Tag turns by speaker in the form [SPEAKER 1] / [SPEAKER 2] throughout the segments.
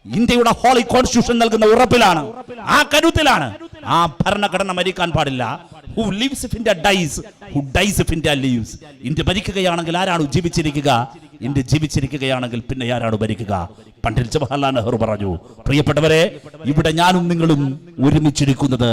[SPEAKER 1] ഇന്ത്യയുടെ holy constitution നൽകുന്ന ഉറപ്പിലാണ്, ആ കരുത്തിലാണ്. ആ ഭരണഘടന മരിക്കാൻ പാടില്ല. Who lives if India dies, who dies if India lives. India ഭരിക്കുകയാണെങ്കിൽ ആരാണ് ജീവിച്ചിരിക്കുക? ഇന്ത്യ ജീവിച്ചിരിക്കുകയാണെങ്കിൽ പിന്നെ ആരാണ് ഭരിക്കുക? പണ്ഡിറ്റ് ജവഹർലാൽ നെഹ്റു പറഞ്ഞു. പ്രിയപ്പെട്ടവരെ, ഇവിടെ ഞാനും നിങ്ങളും ഒരുമിച്ചിരിക്കുന്നത്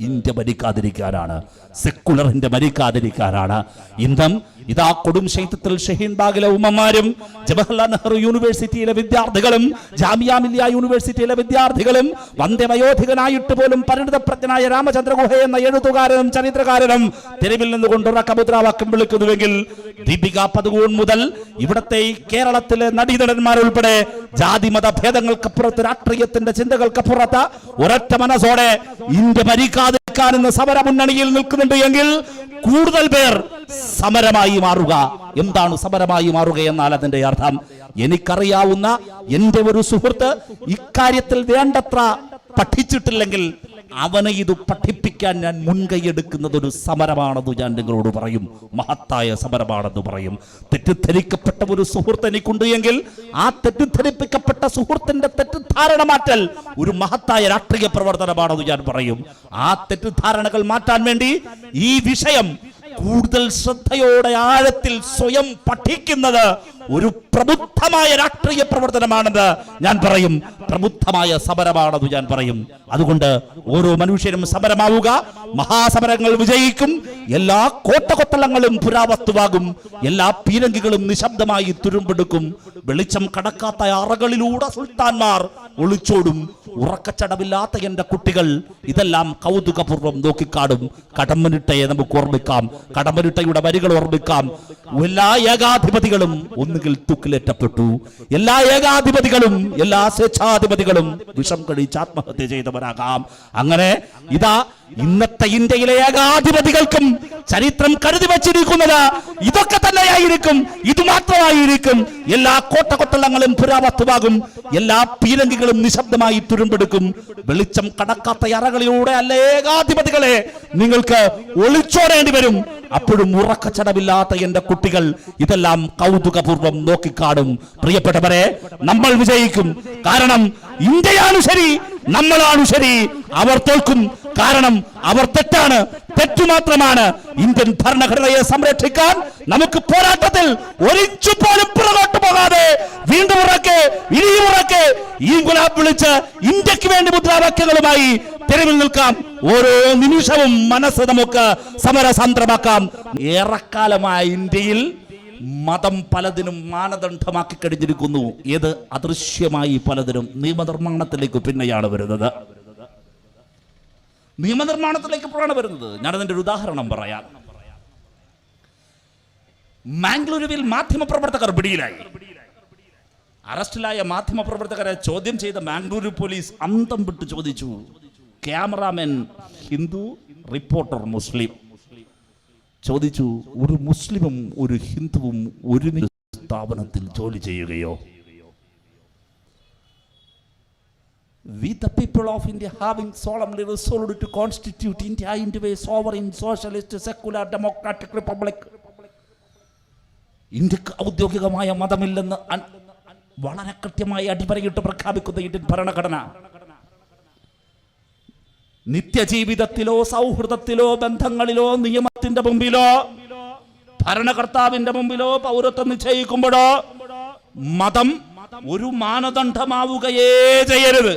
[SPEAKER 1] ഇന്ത്യ ഭരിക്കാതിരിക്കാനാണ്, സെക്കുലർ ഇന്ത്യ ഭരിക്കാതിരിക്കാനാണ്. ഇന്നും ഇതാ കൊടും ശൈത്യത്തിൽ ഷഹീൻ ബാഗിലെ ഉമ്മമാരും ജവഹർലാൽ നെഹ്റു യൂണിവേഴ്സിറ്റിയിലെ വിദ്യാർത്ഥികളും ജാമിയ മില്ലിയ യൂണിവേഴ്സിറ്റിയിലെ വിദ്യാർത്ഥികളും വന്ധ്യവയോധികനായിട്ട് പോലും പരിണിതപ്രജ്ഞനായ രാമചന്ദ്ര ഗുഹ എന്ന എഴുത്തുകാരനും ചരിത്രകാരനും തെരുവിൽ നിന്നുകൊണ്ട് മുദ്രാവാക്യം വിളിക്കുന്നുവെങ്കിൽ ദീപിക പദുകോൺ മുതൽ ഇവിടത്തെ കേരളത്തിലെ നടീനടന്മാരുൾപ്പെടെ ജാതി മത ഭേദങ്ങൾക്കപ്പുറത്ത് രാഷ്ട്രീയത്തിന്റെ ചിന്തകൾക്കപ്പുറത്ത് ഒരൊറ്റ മനസ്സോടെ ഇന്ത്യ ഭരിക്കാതിരിക്കാൻ എന്ന സമര മുന്നണിയിൽ നിൽക്കുന്നുണ്ട് എങ്കിൽ കൂടുതൽ പേർ സമരമായി മാറുക. എന്താണ് സമരമായി മാറുക എന്നാൽ അതിന്റെ അർത്ഥം, എനിക്കറിയാവുന്ന എന്റെ ഒരു സുഹൃത്ത് ഇക്കാര്യത്തിൽ വേണ്ടത്ര പഠിച്ചിട്ടില്ലെങ്കിൽ അവനെ ഇത് പഠിപ്പിക്കാൻ ഞാൻ മുൻകൈയെടുക്കുന്നത് ഒരു സമരമാണെന്ന് ഞാൻ നിങ്ങളോട് പറയും. മഹത്തായ സമരമാണെന്ന് പറയും. തെറ്റിദ്ധരിക്കപ്പെട്ട ഒരു സുഹൃത്ത് എനിക്കുണ്ട് എങ്കിൽ ആ തെറ്റിദ്ധരിപ്പിക്കപ്പെട്ട സുഹൃത്തിന്റെ തെറ്റിദ്ധാരണ മാറ്റൽ ഒരു മഹത്തായ രാഷ്ട്രീയ പ്രവർത്തനമാണെന്ന് ഞാൻ പറയും. ആ തെറ്റിദ്ധാരണകൾ മാറ്റാൻ വേണ്ടി ഈ വിഷയം കൂടുതൽ ശ്രദ്ധയോടെ ആഴത്തിൽ സ്വയം പഠിക്കുന്നത് ഒരു പ്രബുദ്ധമായ രാഷ്ട്രീയ പ്രവർത്തനമാണെന്ന് ഞാൻ പറയും. പ്രബുദ്ധമായ സമരമാണെന്ന് ഞാൻ പറയും. അതുകൊണ്ട് ഓരോ മനുഷ്യരും സമരമാവുക. മഹാസമരങ്ങൾ വിജയിക്കും. എല്ലാ കോട്ടകൊത്തളങ്ങളും പുരാവസ്തുവാകും. എല്ലാ പീരങ്കികളും നിശബ്ദമായി തുരുമ്പെടുക്കും. വെളിച്ചം കടക്കാത്ത അറകളിലൂടെ സുൽത്താൻമാർ ഒളിച്ചോടും. ഉറക്കച്ചടവില്ലാത്ത എന്റെ കുട്ടികൾ ഇതെല്ലാം കൗതുകപൂർവ്വം നോക്കിക്കാണും. കടമ്മനിട്ടയെ നമുക്ക് ഓർമ്മിക്കാം. കടമ്മനിട്ടയുടെ വരികൾ ഓർമ്മിക്കാം. എല്ലാ ഏകാധിപതികളും ഒന്നുകിൽ തൂക്കിലേറ്റപ്പെട്ടു. എല്ലാ ഏകാധിപതികളും എല്ലാ സ്വേച്ഛാധിപതികളും വിഷം കഴിച്ച് ആത്മഹത്യ ചെയ്തവരാകാം. അങ്ങനെ ഇതാ ഇന്നത്തെ ഇന്ത്യയിലെ ഏകാധിപതികൾക്കും ചരിത്രം കരുതി വച്ചിരിക്കുന്നത് ഇതൊക്കെ തന്നെയായിരിക്കും. ഇത് മാത്രമായിരിക്കും. എല്ലാ കോട്ടകൊത്തളങ്ങളും പുരാവസ്തുവാകും. എല്ലാ പീരങ്കികളും നിശബ്ദമായി തുരുമ്പെടുക്കും. വെളിച്ചം കടക്കാത്ത അറകളിലൂടെ അല്ല ഏകാധിപതികളെ നിങ്ങൾക്ക് ഒളിച്ചോടേണ്ടി വരും. അപ്പോഴും ഉറക്കച്ചടവില്ലാത്ത എന്റെ കുട്ടികൾ ഇതെല്ലാം കൗതുകപൂർവ്വം നോക്കിക്കാണും. പ്രിയപ്പെട്ടവരെ, നമ്മൾ വിജയിക്കും. കാരണം ഇന്ത്യയാണ് ശരി, നമ്മളാണ് ശരി. അവർ തോൽക്കും. കാരണം അവർ തെറ്റാണ്, തെറ്റു മാത്രമാണ്. ഇന്ത്യൻ ഭരണഘടനയെ സംരക്ഷിക്കാൻ നമുക്ക് പോരാട്ടത്തിൽ ഒരിഞ്ചു പോലും പുറകോട്ട് പോകാതെ വീണ്ടും ഉറക്കെ ഇനിയും ഉറക്കെ ഈ ഗുലാബ് വിളിച്ച് ഇന്ത്യക്ക് വേണ്ടി മുദ്രാവാക്യങ്ങളുമായി തെരുവിൽ നിൽക്കാം. ഓരോ നിമിഷവും മനസ്സ് നമുക്ക് സമരസാന്ദ്രമാക്കാം. ഏറെക്കാലമായ ഇന്ത്യയിൽ മതം പലതിനും മാനദണ്ഡമാക്കി കഴിഞ്ഞിരിക്കുന്നു. ഏത് അദൃശ്യമായി പലതിനും നിയമനിർമ്മാണത്തിലേക്ക് പിന്നെയാണ് വരുന്നത്. നിയമനിർമ്മാണത്തിലേക്കാണ് വരുന്നത്. ഞാനതിൻ്റെ ഒരു ഉദാഹരണം പറയാം. മാംഗ്ലൂരുവിൽ മാധ്യമപ്രവർത്തകർ പിടിയിലായി. അറസ്റ്റിലായ മാധ്യമപ്രവർത്തകരെ ചോദ്യം ചെയ്ത മാംഗ്ലൂരു പോലീസ് അന്തം വിട്ട് ചോദിച്ചു, ക്യാമറാമാൻ ഹിന്ദു, റിപ്പോർട്ടർ മുസ്ലിം. ചോദിച്ചു, ഒരു മുസ്ലിമും ഒരു ഹിന്ദുവും ഒരു സ്ഥാപനത്തിൽ ജോലി ചെയ്യുകയോ? We the people of India having solemnly resolved to constitute India into a sovereign socialist secular democratic republic. ഇന്ത്യക്ക് ഔദ്യോഗികമായ മതമില്ലെന്ന് വളരെ കൃത്യമായി അടിവരയിട്ട് പ്രഖ്യാപിക്കുന്ന ഇന്ത്യൻ ഭരണഘടന നിത്യജീവിതത്തിലോ സൗഹൃദത്തിലോ ബന്ധങ്ങളിലോ നിയമത്തിന്റെ മുമ്പിലോ ഭരണകർത്താവിന്റെ മുമ്പിലോ പൗരത്വം നിശ്ചയിക്കുമ്പോഴോ മതം ഒരു മാനദണ്ഡമാവുകയേ ചെയ്യരുത്.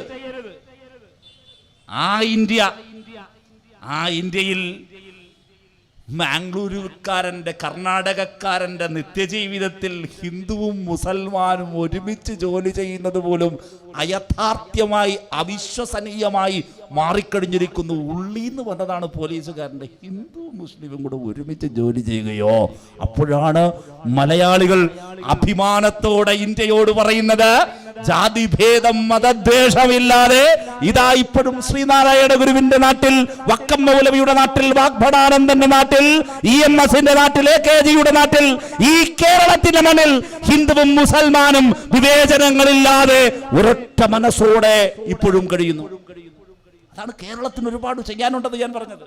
[SPEAKER 1] ആ ഇന്ത്യയിൽ മാംഗ്ലൂരുകാരന്റെ കർണാടകക്കാരന്റെ നിത്യജീവിതത്തിൽ ഹിന്ദുവും മുസൽമാനും ഒരുമിച്ച് ജോലി ചെയ്യുന്നത് പോലും അയഥാർത്ഥ്യമായി അവിശ്വസനീയമായി മാറിക്കഴിഞ്ഞിരിക്കുന്നു. ഉള്ളിന്ന് വന്നതാണ് പോലീസുകാരന്റെ ഹിന്ദുവും മുസ്ലിമും കൂടെ ഒരുമിച്ച് ജോലി ചെയ്യുകയോ? അപ്പോഴാണ് മലയാളികൾ അഭിമാനത്തോടെ ഇന്ത്യയോട് പറയുന്നത്, ജാതിഭേദം മതദ്വേഷമില്ലാതെ ഇതാ ഇപ്പോഴും ശ്രീനാരായണ ഗുരുവിന്റെ നാട്ടിൽ, വക്കം മൗലവിയുടെ നാട്ടിൽ, വാഗ്ഭടാനന്ദന്റെ നാട്ടിൽ, EMSന്റെ നാട്ടിൽ, AKGയുടെ നാട്ടിൽ, ഈ കേരളത്തിന്റെ മണ്ണിൽ ഹിന്ദുവും മുസൽമാനും വിവേചനങ്ങളില്ലാതെ ഒരൊറ്റ മനസ്സോടെ ഇപ്പോഴും കഴിയുന്നു. അതാണ് കേരളത്തിന് ഒരുപാട് ചെയ്യാനുണ്ടെന്ന് ഞാൻ പറഞ്ഞത്.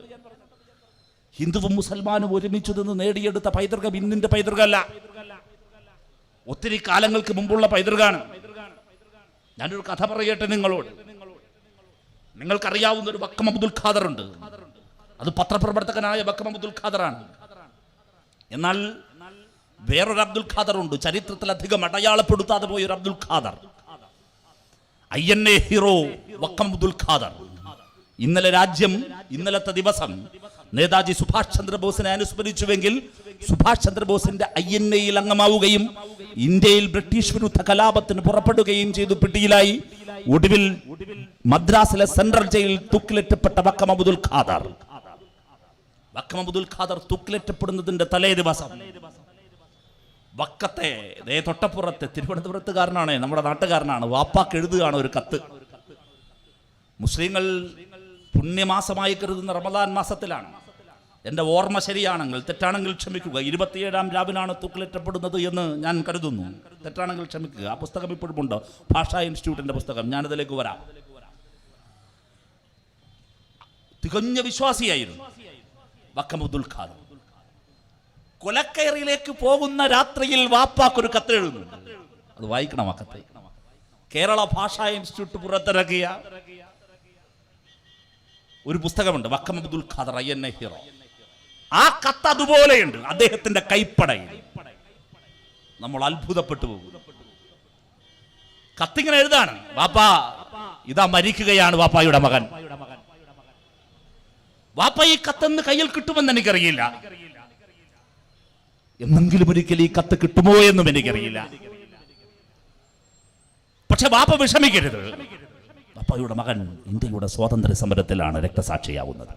[SPEAKER 1] ഹിന്ദുവും മുസൽമാനും ഒരുമിച്ച് നിന്ന് നേടിയെടുത്ത പൈതൃകം ഇന്നിന്റെ പൈതൃകമല്ല, ഒത്തിരി കാലങ്ങൾക്ക് മുമ്പുള്ള പൈതൃകമാണ്. ഞാനൊരു കഥ പറയട്ടെ നിങ്ങളോട്. നിങ്ങൾക്കറിയാവുന്ന ഒരു വക്കം അബ്ദുൽ ഖാദർ ഉണ്ട്. അത് പത്രപ്രവർത്തകനായ വക്കം അബ്ദുൽ ഖാദറാണ്. എന്നാൽ വേറൊരു അബ്ദുൽ ഖാദർ ഉണ്ട്, ചരിത്രത്തിൽ അധികം അടയാളപ്പെടുത്താതെ പോയ ഒരു അബ്ദുൽ ഖാദർ. INA hero Vakkom Abdul Khader. ഇന്നലത്തെ ദിവസം നേതാജി സുഭാഷ് ചന്ദ്രബോസിനെ അനുസ്മരിച്ചുവെങ്കിൽ സുഭാഷ് ചന്ദ്രബോസിന്റെ INAയിൽ അംഗമാവുകയും ഇന്ത്യയിൽ ബ്രിട്ടീഷ് വിരുദ്ധ കലാപത്തിന് പുറപ്പെടുകയും ചെയ്തു പിടിയിലായി ഒടുവിൽ മദ്രാസിലെ സെൻട്രൽ ജയിലിൽ തൂക്കിലേറ്റപ്പെട്ട വക്കം അബ്ദുൽ ഖാദർ. വക്കം അബ്ദുൽ ഖാദർ തൂക്കിലേറ്റപ്പെടുന്നതിന്റെ തലേ ദിവസം വക്കത്തെ തൊട്ടപ്പുറത്തെ തിരുവനന്തപുരത്തുകാരനാണ്, നമ്മുടെ നാട്ടുകാരനാണ്, വാപ്പാക്ക് എഴുതുകയാണ് ഒരു കത്ത്. മുസ്ലിങ്ങൾ പുണ്യമാസമായി കരുതുന്ന റമദാൻ മാസത്തിലാണ്. എൻ്റെ ഓർമ്മ ശരിയാണെങ്കിൽ, തെറ്റാണെങ്കിൽ ക്ഷമിക്കുക, 27-ാം രാവിനാണ് തൂക്കിലേറ്റപ്പെടുന്നത് എന്ന് ഞാൻ കരുതുന്നു. തെറ്റാണെങ്കിൽ ക്ഷമിക്കുക. ആ പുസ്തകം ഇപ്പോഴും ഉണ്ട്, ഭാഷാ ഇൻസ്റ്റിറ്റ്യൂട്ടിന്റെ പുസ്തകം. ഞാനതിലേക്ക് വരാം. തികഞ്ഞ വിശ്വാസിയായിരുന്നു വക്കം അബ്ദുൽ ഖാദർ. കൊലക്കയറിലേക്ക് പോകുന്ന രാത്രിയിൽ വാപ്പാക്കൊരു കത്ത് എഴുതുന്നുണ്ട്. അത് വായിക്കണം. ആ കത്ത് കേരള ഭാഷാ ഇൻസ്റ്റിറ്റ്യൂട്ട് പുറത്തിറക്കിയ ഒരു പുസ്തകമുണ്ട്, വക്കം അബ്ദുൽ ഖാദർ INA ഹീറോ. ആ കത്ത് അതുപോലെയുണ്ട് അദ്ദേഹത്തിന്റെ കൈപ്പടയിൽ. നമ്മൾ അത്ഭുതപ്പെട്ടു പോകും. കത്തിങ്ങനെ എഴുതാണ്, വാപ്പാ ഇതാ മരിക്കുകയാണ് വാപ്പായുടെ മകൻ. വാപ്പ ഈ കത്തെന്ന് കയ്യിൽ കിട്ടുമെന്ന് എനിക്കറിയില്ല. എന്നെങ്കിലും ഒരിക്കൽ ഈ കത്ത് കിട്ടുമോ എന്നും എനിക്കറിയില്ല. പക്ഷെ വാപ്പ വിഷമിക്കരുത്. വാപ്പയുടെ മകൻ ഇന്ത്യയുടെ സ്വാതന്ത്ര്യ സമരത്തിലാണ് രക്തസാക്ഷിയാവുന്നത്.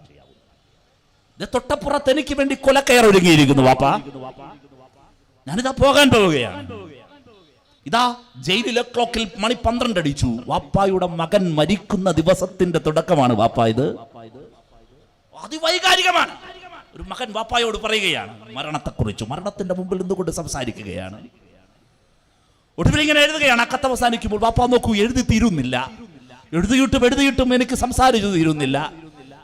[SPEAKER 1] തൊട്ടപ്പുറത്ത് എനിക്ക് വേണ്ടി കൊലക്കയർ ഒരുങ്ങിയിരിക്കുന്നു വാപ്പ. ഞാനിതാ പോകാൻ പോവുകയാണ്. ഇതാ ജയിലിലെ ക്ലോക്കിൽ മണി 12 അടിച്ചു. വാപ്പായുടെ മകൻ മരിക്കുന്ന ദിവസത്തിന്റെ തുടക്കമാണ് വാപ്പ. ഇത് അതിവൈകാരികമാണ്. ഒരു മകൻ വാപ്പായോട് പറയുകയാണ് മരണത്തെക്കുറിച്ച്. മരണത്തിന്റെ മുമ്പിൽ നിന്നുകൊണ്ട് സംസാരിക്കുകയാണ്. ഒടുവിൽ ഇങ്ങനെ എഴുതുകയാണ്. ആ കത്ത് അവസാനിക്കുമ്പോൾ വാപ്പ നോക്കൂ, എഴുതി തീരുന്നില്ല. എഴുതിയിട്ടും എനിക്ക് സംസാരിച്ചു തീരുന്നില്ല.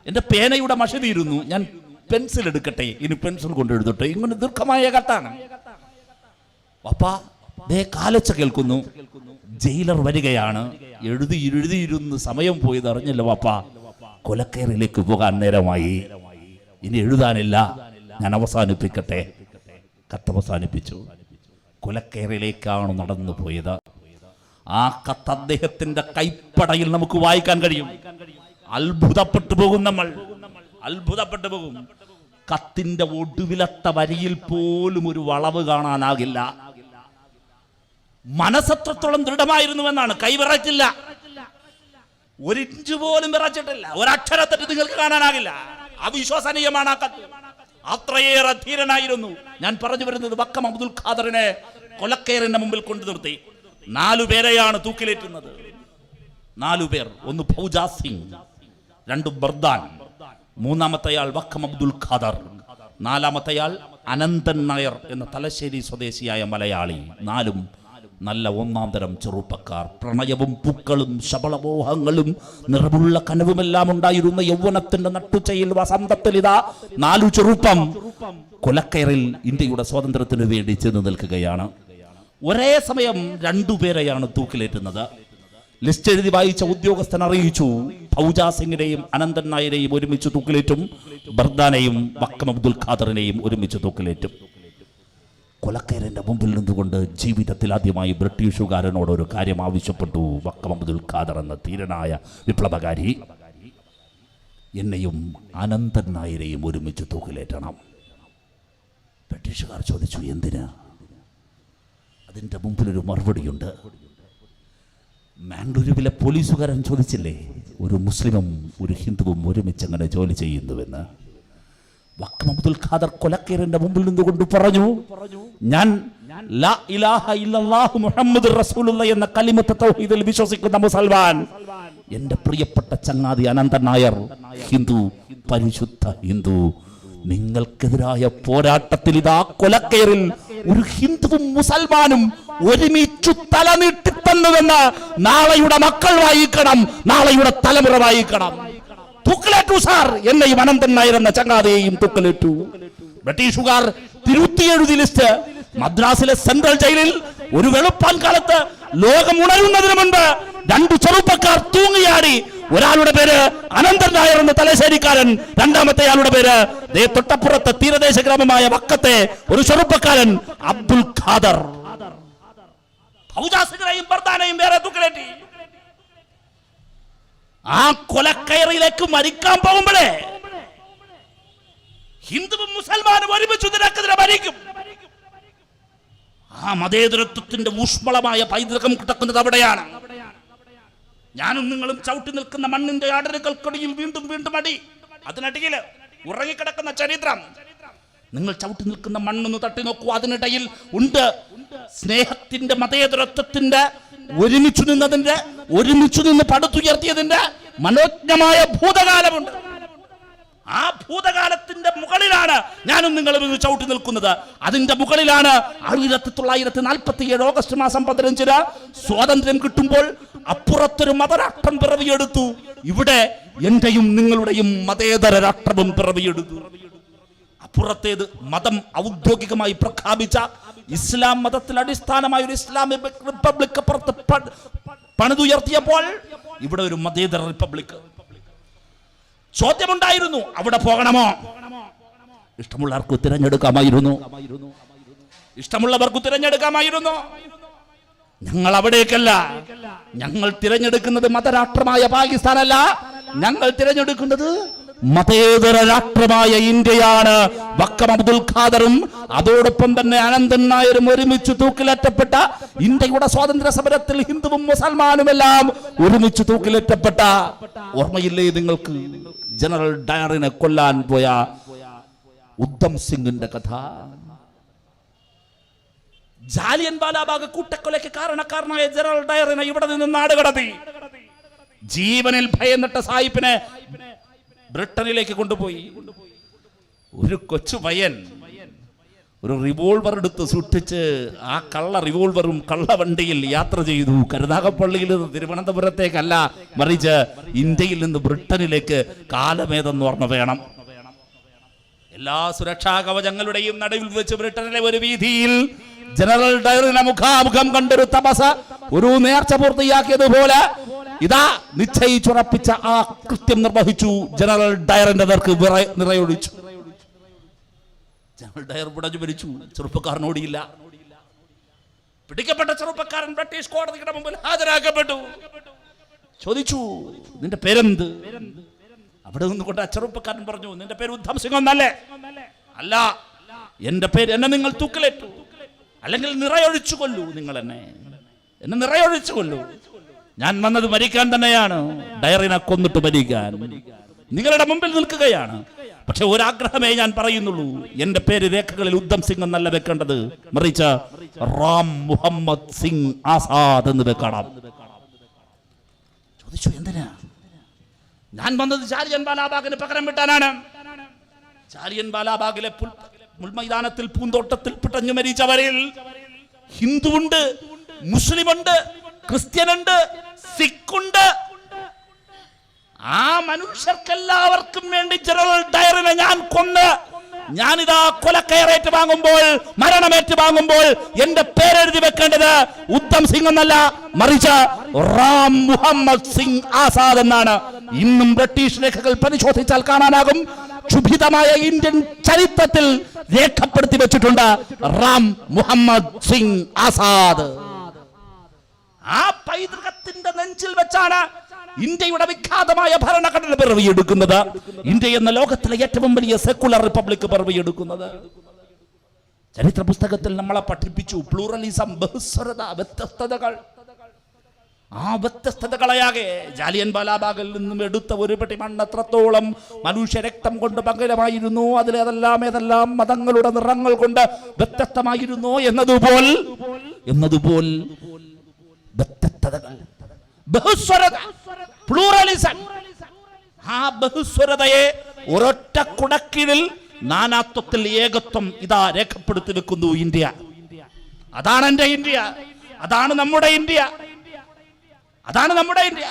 [SPEAKER 1] എന്റെ പേനയുടെ മഷി തീരുന്നു. ഞാൻ പെൻസിൽ എടുക്കട്ടെ, ഇനി പെൻസിൽ കൊണ്ട് എഴുതട്ടെ. ഇങ്ങനെ ദീർഘമായ കത്താണ്. വാപ്പ ദേ കാലൊച്ച കേൾക്കുന്നു. ജയിലർ വരികയാണ്. എഴുതിയിരുന്ന് സമയം പോയത് അറിഞ്ഞില്ല വാപ്പ. കൊലക്കയറിലേക്ക് പോകാൻ നേരമായി. ഇനി എഴുതാനില്ല, ഞാൻ അവസാനിപ്പിക്കട്ടെ. കത്തവസാനിപ്പിച്ചു. കൊലക്കയറിലേക്കാണ് നടന്നു പോയത്. ആ കത്ത് അദ്ദേഹത്തിന്റെ കൈപ്പടയിൽ നമുക്ക് വായിക്കാൻ കഴിയും. അത്ഭുതപ്പെട്ടു പോകും നമ്മൾ, അത്ഭുതപ്പെട്ടു പോകും. കത്തിന്റെ ഒടുവിലത്തെ വരിയിൽ പോലും ഒരു വളവ് കാണാനാകില്ല. മനസ്സത്രത്തോളം ദൃഢമായിരുന്നുവെന്നാണ്. കൈവിറച്ചില്ല, ഒരിഞ്ച് പോലും വിറച്ചിട്ടില്ല. ഒരക്ഷരത്തെറ്റ് നിങ്ങൾക്ക് കാണാനാകില്ല. അവിശ്വസനീയമാണ് ആ കത്ത്. അത്രയേറെ ധീരനായിരുന്നു. ഞാൻ പറഞ്ഞു വരുന്നത് വക്കം അബ്ദുൽ ഖാദറിനെ കൊലക്കയറിന്റെ മുമ്പിൽ കൊണ്ടു നിർത്തി. 4 പേരെയാണ് തൂക്കിലേറ്റുന്നത്. 4 പേർ. ഒന്ന് ഫൗജാ സിംഗ്, 2 ബർദാൻ, 3-മത്തെയാൾ വക്കം അബ്ദുൽ ഖാദർ, 4-മത്തെയാൾ അനന്തൻ നായർ എന്ന തലശ്ശേരി സ്വദേശിയായ മലയാളി. 4ഉം നല്ല 1-ാം-തരം ചെറുപ്പക്കാർ. പ്രണയവും പൂക്കളും ശബളമോഹങ്ങളും നിറമുള്ള കനവുമെല്ലാം ഉണ്ടായിരുന്ന യൗവനത്തിന്റെ നട്ടുച്ചയിൽ വസന്തത്തിൽ ഇതാ 4 ചെറുപ്പം കൊലക്കയറിൽ ഇന്ത്യയുടെ സ്വാതന്ത്ര്യത്തിന് വേണ്ടി ചെന്ന് നിൽക്കുകയാണ്. ഒരേ സമയം 2 പേരെയാണ് തൂക്കിലേറ്റുന്നത്. ലിസ്റ്റ് എഴുതി വായിച്ച ഉദ്യോഗസ്ഥൻ അറിയിച്ചു, ഫൗജാ സിംഗിനെയും അനന്തൻ നായരെയും ഒരുമിച്ച് തൂക്കിലേറ്റും, ബർദാനെയും വക്കം അബ്ദുൽ ഖാദറിനെയും ഒരുമിച്ച് തൂക്കിലേറ്റും. കൊലക്കയറിന്റെ മുമ്പിൽ നിന്നുകൊണ്ട് ജീവിതത്തിൽ ആദ്യമായി ബ്രിട്ടീഷുകാരനോട് ഒരു കാര്യം ആവശ്യപ്പെട്ടു വക്കം അബ്ദുൽ ഖാദർ എന്ന ധീരനായ വിപ്ലവകാരി. എന്നെയും അനന്തൻ നായരെയും ഒരുമിച്ച് തൂക്കിലേറ്റണം. ബ്രിട്ടീഷുകാർ ചോദിച്ചു, എന്തിന്? അതിൻ്റെ മുമ്പിലൊരു മറുപടിയുണ്ട്. മാംഗ്ലൂരുവിലെ പോലീസുകാരൻ ചോദിച്ചില്ലേ, ഒരു മുസ്ലിമും ഒരു ഹിന്ദുവും ഒരുമിച്ച് അങ്ങനെ ജോലി ചെയ്യുന്നുവെന്ന്. വക്കം അബ്ദുൽ ഖാദർ കൊലക്കയറിന്റെ മുമ്പിൽ നിന്നുകൊണ്ട് പറഞ്ഞു, ഞാൻ ലാ ഇലാഹ ഇല്ലല്ലാഹു മുഹമ്മദുർ റസൂലുള്ളാഹി എന്ന കലിമത്ത് തൗഹീദിൽ വിശ്വസിക്കുന്ന മുസൽമാൻ. എന്റെ പ്രിയപ്പെട്ട ചങ്ങാതി അനന്തൻ നായർ, ഹിന്ദു, പരിശുദ്ധ ഹിന്ദു, നിങ്ങൾക്കെതിരായ പോരാട്ടത്തിൽ ഇതാ കൊലക്കയറിൽ ഒരു ഹിന്ദുവും മുസൽമാനും ഒരുമിച്ചു തലനീട്ടിത്തന്നുവെന്ന് നാളെയുടെ മക്കൾ വായിക്കണം, നാളെയുടെ തലമുറ വായിക്കണം. തൂക്കിലേറ്റു സാർ, എന്നെയും അനന്തൻ നായർ എന്ന ചങ്ങാതിയെയും തൂക്കിലേറ്റു. ബ്രിട്ടീഷുകാർ തിരുത്തിയെഴുതി ലിസ്റ്റ് മദ്രാസിലെ സെൻട്രൽ ജയിലിൽ ഒരു വെളുപ്പാൻ കാലത്ത് ലോകം ഉണരുന്നതിന് മുൻപ് രണ്ടു ചെറുപ്പക്കാർ തൂങ്ങിയാടി. ഒരാളുടെ പേര് അനന്തൻ നായർ എന്ന തലശ്ശേരിക്കാരൻ, രണ്ടാമത്തെ ആളുടെ പേര് തൊട്ടപ്പുറത്തെ തീരദേശ ഗ്രാമമായ വക്കത്തെ ഒരു ചെറുപ്പക്കാരൻ അബ്ദുൽ ഖാദർ. ഫൗജാസിനെയും ബർദാനെയും വേറെ തൂക്കിലേറ്റി. ആ കൊലക്കയറിയിലേക്ക് മരിക്കാൻ പോകുമ്പോഴേ ഹിന്ദുവും മുസൽമാനും ഒരുമിച്ച് ഇതിനെതിരെ മരിക്കും. ആ മതേതരത്വത്തിന്റെ ഊഷ്മളമായ പൈതൃകം കിടക്കുന്നത് അവിടെയാണ്. ഞാനും നിങ്ങളും ചവിട്ടി നിൽക്കുന്ന മണ്ണിന്റെ അടരുകൾക്കൊടിയിൽ വീണ്ടും വീണ്ടും അടി. അതിനടിയിൽ ഉറങ്ങിക്കിടക്കുന്ന ചരിത്രം. നിങ്ങൾ ചവിട്ടി നിൽക്കുന്ന മണ്ണൊന്ന് തട്ടി നോക്കൂ. അതിനിടയിൽ ഉണ്ട് സ്നേഹത്തിന്റെ, മതേതരത്വത്തിന്റെ, ഒരുമിച്ചു നിന്ന് പടുത്തുയർത്തിയതിന്റെ മനോജ്ഞമായ ഭൂതകാലമുണ്ട്. ആ ഭൂതകാലത്തിന്റെ മുകളിലാണ് ഞാനും നിങ്ങളും ഇന്ന് ചവിട്ടി നിൽക്കുന്നത്. അതിന്റെ മുകളിലാണ് 1947 ഓഗസ്റ്റ് മാസം 15 സ്വാതന്ത്ര്യം കിട്ടുമ്പോൾ അപ്പുറത്തൊരു മതരാഷ്ട്രം പിറവിയെടുത്തു. ഇവിടെ എന്റെയും നിങ്ങളുടെയും മതേതര രാഷ്ട്രവും പിറവിയെടുത്തു. അപ്പുറത്തേത് മതം ഔദ്യോഗികമായി പ്രഖ്യാപിച്ച ഇസ്ലാം മതത്തിൽ അടിസ്ഥാനമായ ഒരു ഇസ്ലാമിക് റിപ്പബ്ലിക് അപ്പുറത്ത് പണിതുയർത്തിയപ്പോൾ ഇവിടെ ഒരു മതേതര റിപ്പബ്ലിക്. ചോദ്യമുണ്ടായിരുന്നു, അവിടെ പോകണമോ? ഇഷ്ടമുള്ളവർക്ക് തിരഞ്ഞെടുക്കാമായിരുന്നു. ഞങ്ങൾ അവിടേക്കല്ല. ഞങ്ങൾ തിരഞ്ഞെടുക്കുന്നത് മതരാഷ്ട്രമായ പാകിസ്ഥാനല്ല. ഞങ്ങൾ തിരഞ്ഞെടുക്കുന്നത് മതേതര രാഷ്ട്രമായ ഇന്ത്യയാണ്. വക്കം അബ്ദുൽ ഖാദറും അതോടൊപ്പം തന്നെ അനന്തൻ നായരും ഒരുമിച്ച് തൂക്കിലേറ്റപ്പെട്ട, ഇന്ത്യയുടെ സ്വാതന്ത്ര്യ സമരത്തിൽ ഹിന്ദുവും മുസൽമാനുമെല്ലാം ഒരുമിച്ച് തൂക്കിലേറ്റപ്പെട്ട, ഓർമ്മയില്ലേ നിങ്ങൾക്ക് ജനറൽ ഡയറിനെ കൊല്ലാൻ പോയ ഉദ്ധം സിംഗിന്റെ കഥ? ജാലിയൻ വാലാബാഗ് കൂട്ടക്കൊലയ്ക്ക് കാരണക്കാരനായ ജനറൽ ഡയറിനെ ഇവിടെ നിന്ന് നാടുകടത്തി. ജീവനിൽ ഭയന്നിട്ട സായിപ്പിനെ ബ്രിട്ടനിലേക്ക് കൊണ്ടുപോയി. ഒരു കൊച്ചു പയ്യൻ ഒരു റിവോൾവർ എടുത്ത് സൂക്ഷിച്ച് ആ കള്ള റിവോൾവറും കള്ളവണ്ടിയിൽ യാത്ര ചെയ്തു. കരുനാഗപ്പള്ളിയിൽ നിന്ന് തിരുവനന്തപുരത്തേക്കല്ല, മറിച്ച് ഇന്ത്യയിൽ നിന്ന് ബ്രിട്ടനിലേക്ക്. കാലമേതെന്ന് ഓർമ്മ വേണം. എല്ലാ സുരക്ഷാ കവചങ്ങളുടെയും നടുവിൽ വെച്ച് ബ്രിട്ടനിലെ ഒരു വീതിയിൽ ജനറൽ ഡയറിനെ മുഖാമുഖം കണ്ടൊരു തപസ, ഒരു നേർച്ച പൂർത്തിയാക്കിയതുപോലെ ഇതാ നിശ്ചയിച്ചുറപ്പിച്ച ആ കൃത്യം നിർവഹിച്ചു. ജനറൽ ഡയറിന്റെ നേർക്ക് നിറയൊഴിച്ചു. ജനറൽ ഡയർ പിടഞ്ഞു മരിച്ചു. ചെറുപ്പക്കാരനോടിയില്ല. പിടിക്കപ്പെട്ട ചെറുപ്പക്കാരൻ ബ്രിട്ടീഷ് കോടതിയുടെ മുമ്പിൽ ഹാജരാക്കപ്പെട്ടു. ചോദിച്ചു, നിന്റെ പേരെന്ത്? അവിടെ നിന്നുകൊണ്ട് ആ ചെറുപ്പക്കാരൻ പറഞ്ഞു, നിന്റെ പേര് ഉദ്ധം സിംഗ് എന്നല്ലേ? അല്ല, എന്റെ പേര്, എന്നെ നിങ്ങൾ തൂക്കിലേറ്റു, അല്ലെങ്കിൽ നിറയൊഴിച്ചു കൊല്ലൂ. നിങ്ങൾ എന്നെ നിറയൊഴിച്ചു കൊല്ലൂ. ഞാൻ വന്നത് മരിക്കാൻ തന്നെയാണ്, ഡയറിനെ കൊന്നിട്ട് മരിക്കാൻ. നിങ്ങളുടെ മുമ്പിൽ നിൽക്കുകയാണ്. പക്ഷെ ഒരാഗ്രഹമേ ഞാൻ പറയുന്നുള്ളൂ, എന്റെ പേര് രേഖകളിൽ ഉദ്ധം സിംഗ് എന്നല്ല വെക്കേണ്ടത്, മറിച്ച് റാം മുഹമ്മദ് സിംഗ് ആസാദ് എന്ന് വെക്കണം. ചോദിച്ചു, എന്തിനാ? ഞാൻ വന്നത് ജാലിയൻ വാലാബാഗിന് പകരം വിട്ടാനാണ്. ജാലിയൻ വാലാബാഗിലെ മുൾമൈതാനത്തിൽ പൂന്തോട്ടത്തിൽ പിടഞ്ഞു മരിച്ചവരിൽ ഹിന്ദുവുണ്ട്, മുസ്ലിമുണ്ട്, ക്രിസ്ത്യനുണ്ട്, സിഖുണ്ട്. ആ മനുഷ്യർക്കെല്ലാവർക്കും വേണ്ടി ജനറൽ ഡയറിനെ ഞാൻ കൊന്ന്, ഞാനിതാ കൊലക്കയറേറ്റ് വാങ്ങുമ്പോൾ, മരണമേറ്റ് വാങ്ങുമ്പോൾ എന്റെ പേരെഴുതി വെക്കേണ്ടത് ഉദ്ധം സിംഗ് എന്നല്ല, മറിച്ച് റാം മുഹമ്മദ് സിംഗ് ആസാദ് എന്നാണ്. ഇന്നും ബ്രിട്ടീഷ് രേഖകൾ പരിശോധിച്ചാൽ കാണാനാകും, ക്ഷുഭിതമായ ഇന്ത്യൻ ചരിത്രത്തിൽ രേഖപ്പെടുത്തി വെച്ചിട്ടുണ്ട് റാം മുഹമ്മദ് സിംഗ് ആസാദ്. ആ പൈതൃകത്തിന്റെ നെഞ്ചിൽ വെച്ചാണ് ഇന്ത്യയുടെ വിഖ്യാതമായ ഭരണഘടന പിറവിയെടുക്കുന്നത്. ഇന്ത്യ എന്ന ലോകത്തിലെ ഏറ്റവും വലിയ സെക്കുലർ റിപ്പബ്ലിക് പിറവിയെടുക്കുന്നത്. ചരിത്ര പുസ്തകത്തിൽ നമ്മളെ പഠിപ്പിച്ചു പ്ലൂറലിസം, ബഹുസ്വരത, വ്യത്യസ്തതകൾ. ആ വ്യത്യസ്തതകളെയാകെ ജാലിയൻ വാലാബാഗിൽ നിന്നും എടുത്ത ഒരു പെട്ടി മണ്ണ് എത്രത്തോളം മനുഷ്യ രക്തം കൊണ്ട് പകരമായിരുന്നു, അതിലേതെല്ലാം ഏതെല്ലാം മതങ്ങളുടെ നിറങ്ങൾ കൊണ്ട് വ്യത്യസ്തമായിരുന്നു എന്നതുപോൽ വ്യത്യസ്തതകൾ, ബഹുസ്വരത, പ്ലൂറലിസം. ആ ബഹുസ്വരതയെ ഒരൊറ്റ കുടക്കീഴിൽ നാനാത്വത്തിൽ ഏകത്വം ഇതാ രേഖപ്പെടുത്തി വെക്കുന്നു ഇന്ത്യ. അതാണ് എന്റെ ഇന്ത്യ, അതാണ് നമ്മുടെ ഇന്ത്യ, അതാണ് നമ്മുടെ ഇന്ത്യ.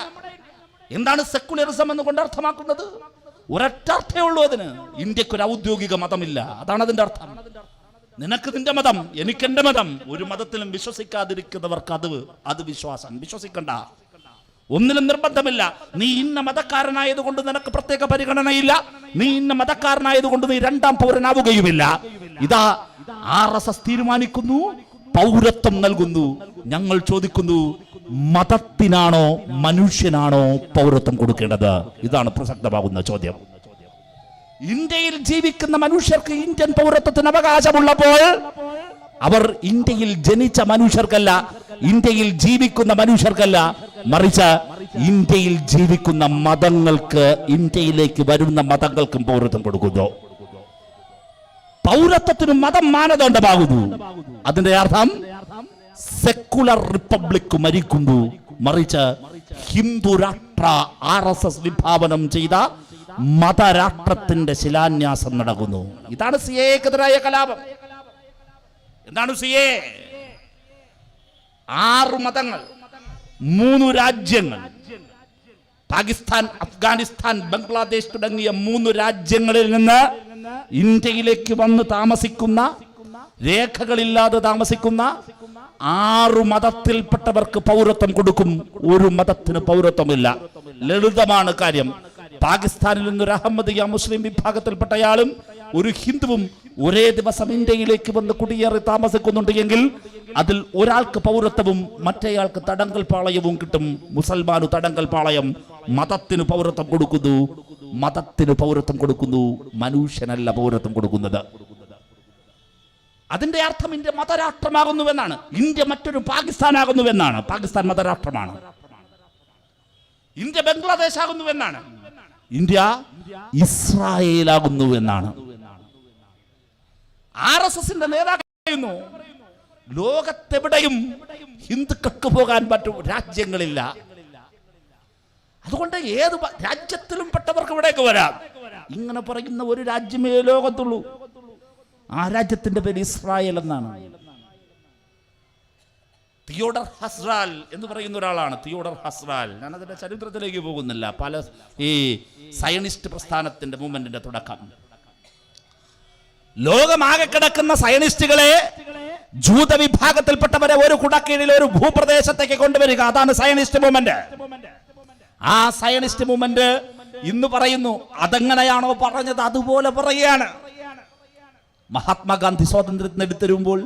[SPEAKER 1] എന്താണ് സെക്കുലറിസം എന്നുകൊണ്ട് അർത്ഥമാക്കുന്നത്? ഒരൊറ്റ അർത്ഥമേ ഉള്ളൂ അതിന്. ഇന്ത്യക്കൊരു ഔദ്യോഗിക മതമില്ല, അതാണ് അതിന്റെ അർത്ഥം. നിനക്ക് നിന്റെ മതം, എനിക്കെന്റെ മതം. ഒരു മതത്തിലും വിശ്വസിക്കാതിരിക്കുന്നവർക്ക് അത് വിശ്വാസം. വിശ്വസിക്കണ്ട. ഒന്നിനും നിർബന്ധമില്ല. നീ ഇന്ന മതക്കാരനായതുകൊണ്ട് നിനക്ക് പ്രത്യേക പരിഗണനയില്ല, നീ ഇന്ന മതക്കാരനായതുകൊണ്ട് നീ രണ്ടാം പൗരനാവുകയുമില്ല. ഇതാ RSS തീരുമാനിക്കുന്നു, പൗരത്വം നൽകുന്നു. ഞങ്ങൾ ചോദിക്കുന്നു, മതത്തിനാണോ മനുഷ്യനാണോ പൗരത്വം കൊടുക്കേണ്ടത്? ഇതാണ് പ്രസക്തമാകുന്ന ചോദ്യം. ഇന്ത്യയിൽ ജീവിക്കുന്ന മനുഷ്യർക്ക് ഇന്ത്യൻ പൗരത്വത്തിന് അവകാശമുള്ളപ്പോൾ അവർ ഇന്ത്യയിൽ ജനിച്ച മനുഷ്യർക്കല്ല, ഇന്ത്യയിൽ ജീവിക്കുന്ന മനുഷ്യർക്കല്ല, മറിച്ച് ഇന്ത്യയിൽ ജീവിക്കുന്ന മതങ്ങൾക്ക്, ഇന്ത്യയിലേക്ക് വരുന്ന മതങ്ങൾക്കും പൗരത്വം കൊടുക്കുന്നു. പൗരത്വത്തിന് മതം മാനദണ്ഡമാകുന്നു. അതിന്റെ അർത്ഥം സെക്കുലർ റിപ്പബ്ലിക് മരിക്കുന്നു, മറിച്ച് ഹിന്ദു രാഷ്ട്ര RSS വിഭാവനം ചെയ്ത മതരാഷ്ട്രത്തിന്റെ ശിലാന്യാസം നടക്കുന്നു. ഇതാണ് CAക്കെതിരായ കലാപം. എന്താണ് CA? 6 മതങ്ങൾ, 3 രാജ്യങ്ങൾ, പാകിസ്ഥാൻ, അഫ്ഗാനിസ്ഥാൻ, ബംഗ്ലാദേശ് തുടങ്ങിയ 3 രാജ്യങ്ങളിൽ നിന്ന് ഇന്ത്യയിലേക്ക് വന്ന് താമസിക്കുന്ന, രേഖകളില്ലാതെ താമസിക്കുന്ന 6 മതത്തിൽപ്പെട്ടവർക്ക് പൗരത്വം കൊടുക്കും. ഒരു മതത്തിന് പൗരത്വമില്ല. ലളിതമാണ് കാര്യം. പാകിസ്ഥാനിൽ നിന്നൊരു അഹമ്മദിയ മുസ്ലിം വിഭാഗത്തിൽപ്പെട്ടയാളും ഒരു ഹിന്ദുവും ഒരേ ദിവസം ഇന്ത്യയിലേക്ക് വന്ന് കുടിയേറി താമസിക്കുന്നുണ്ട് എങ്കിൽ അതിൽ ഒരാൾക്ക് പൗരത്വവും മറ്റേയാൾക്ക് തടങ്കൽ പാളയവും കിട്ടും. മുസൽമാനു തടങ്കൽ പാളയം. മതത്തിന് പൗരത്വം കൊടുക്കുന്നു, മതത്തിന് പൗരത്വം കൊടുക്കുന്നു, മനുഷ്യനല്ല പൗരത്വം കൊടുക്കുന്നത്. അതിന്റെ അർത്ഥം ഇന്ത്യ മതരാഷ്ട്രമാകുന്നുവെന്നാണ്. ഇന്ത്യ മറ്റൊരു പാകിസ്ഥാനാകുന്നുവെന്നാണ്. പാകിസ്ഥാൻ മതരാഷ്ട്രമാണ്. ഇന്ത്യ ബംഗ്ലാദേശ് ആകുന്നുവെന്നാണ്. ഇന്ത്യ ഇസ്രായേലാകുന്നുവെന്നാണ്. RSSന്റെ നേതാക്കൾ പറയുന്നു, ലോകത്തെവിടെയും ഹിന്ദുക്കൾക്ക് പോകാൻ പറ്റും രാജ്യങ്ങളില്ല. അതുകൊണ്ട് ഏത് രാജ്യത്തിലും പെട്ടവർക്ക് ഇവിടേക്ക് വരാം. ഇങ്ങനെ പറയുന്ന ഒരു രാജ്യമേ ലോകത്തുള്ളൂ. ആ രാജ്യത്തിന്റെ പേര് ഇസ്രായേൽ എന്നാണ്. തിയോഡർ ഹസ്രാൽ എന്ന് പറയുന്ന ഒരാളാണ്. തിയോഡർ ഹസ്രാൽ. ഞാനതിന്റെ ചരിത്രത്തിലേക്ക് പോകുന്നില്ല. പല ഈ സയനിസ്റ്റ് പ്രസ്ഥാനത്തിന്റെ മൂവ്മെന്റിന്റെ തുടക്കം. ലോകമാകെ കിടക്കുന്ന സയനിസ്റ്റുകളെ, ജൂത വിഭാഗത്തിൽപ്പെട്ടവരെ ഒരു കുടക്കീഴിൽ ഒരു ഭൂപ്രദേശത്തേക്ക് കൊണ്ടുവരിക, അതാണ് സയനിസ്റ്റ് മൂവ്മെന്റ്. ആ സയനിസ്റ്റ് മൂവ്മെന്റ് ഇന്ന് പറയുന്നു, അതെങ്ങനെയാണോ പറഞ്ഞത് അതുപോലെ പറയുകയാണ്. മഹാത്മാഗാന്ധി സ്വാതന്ത്ര്യം നേടിത്തരുമ്പോൾ,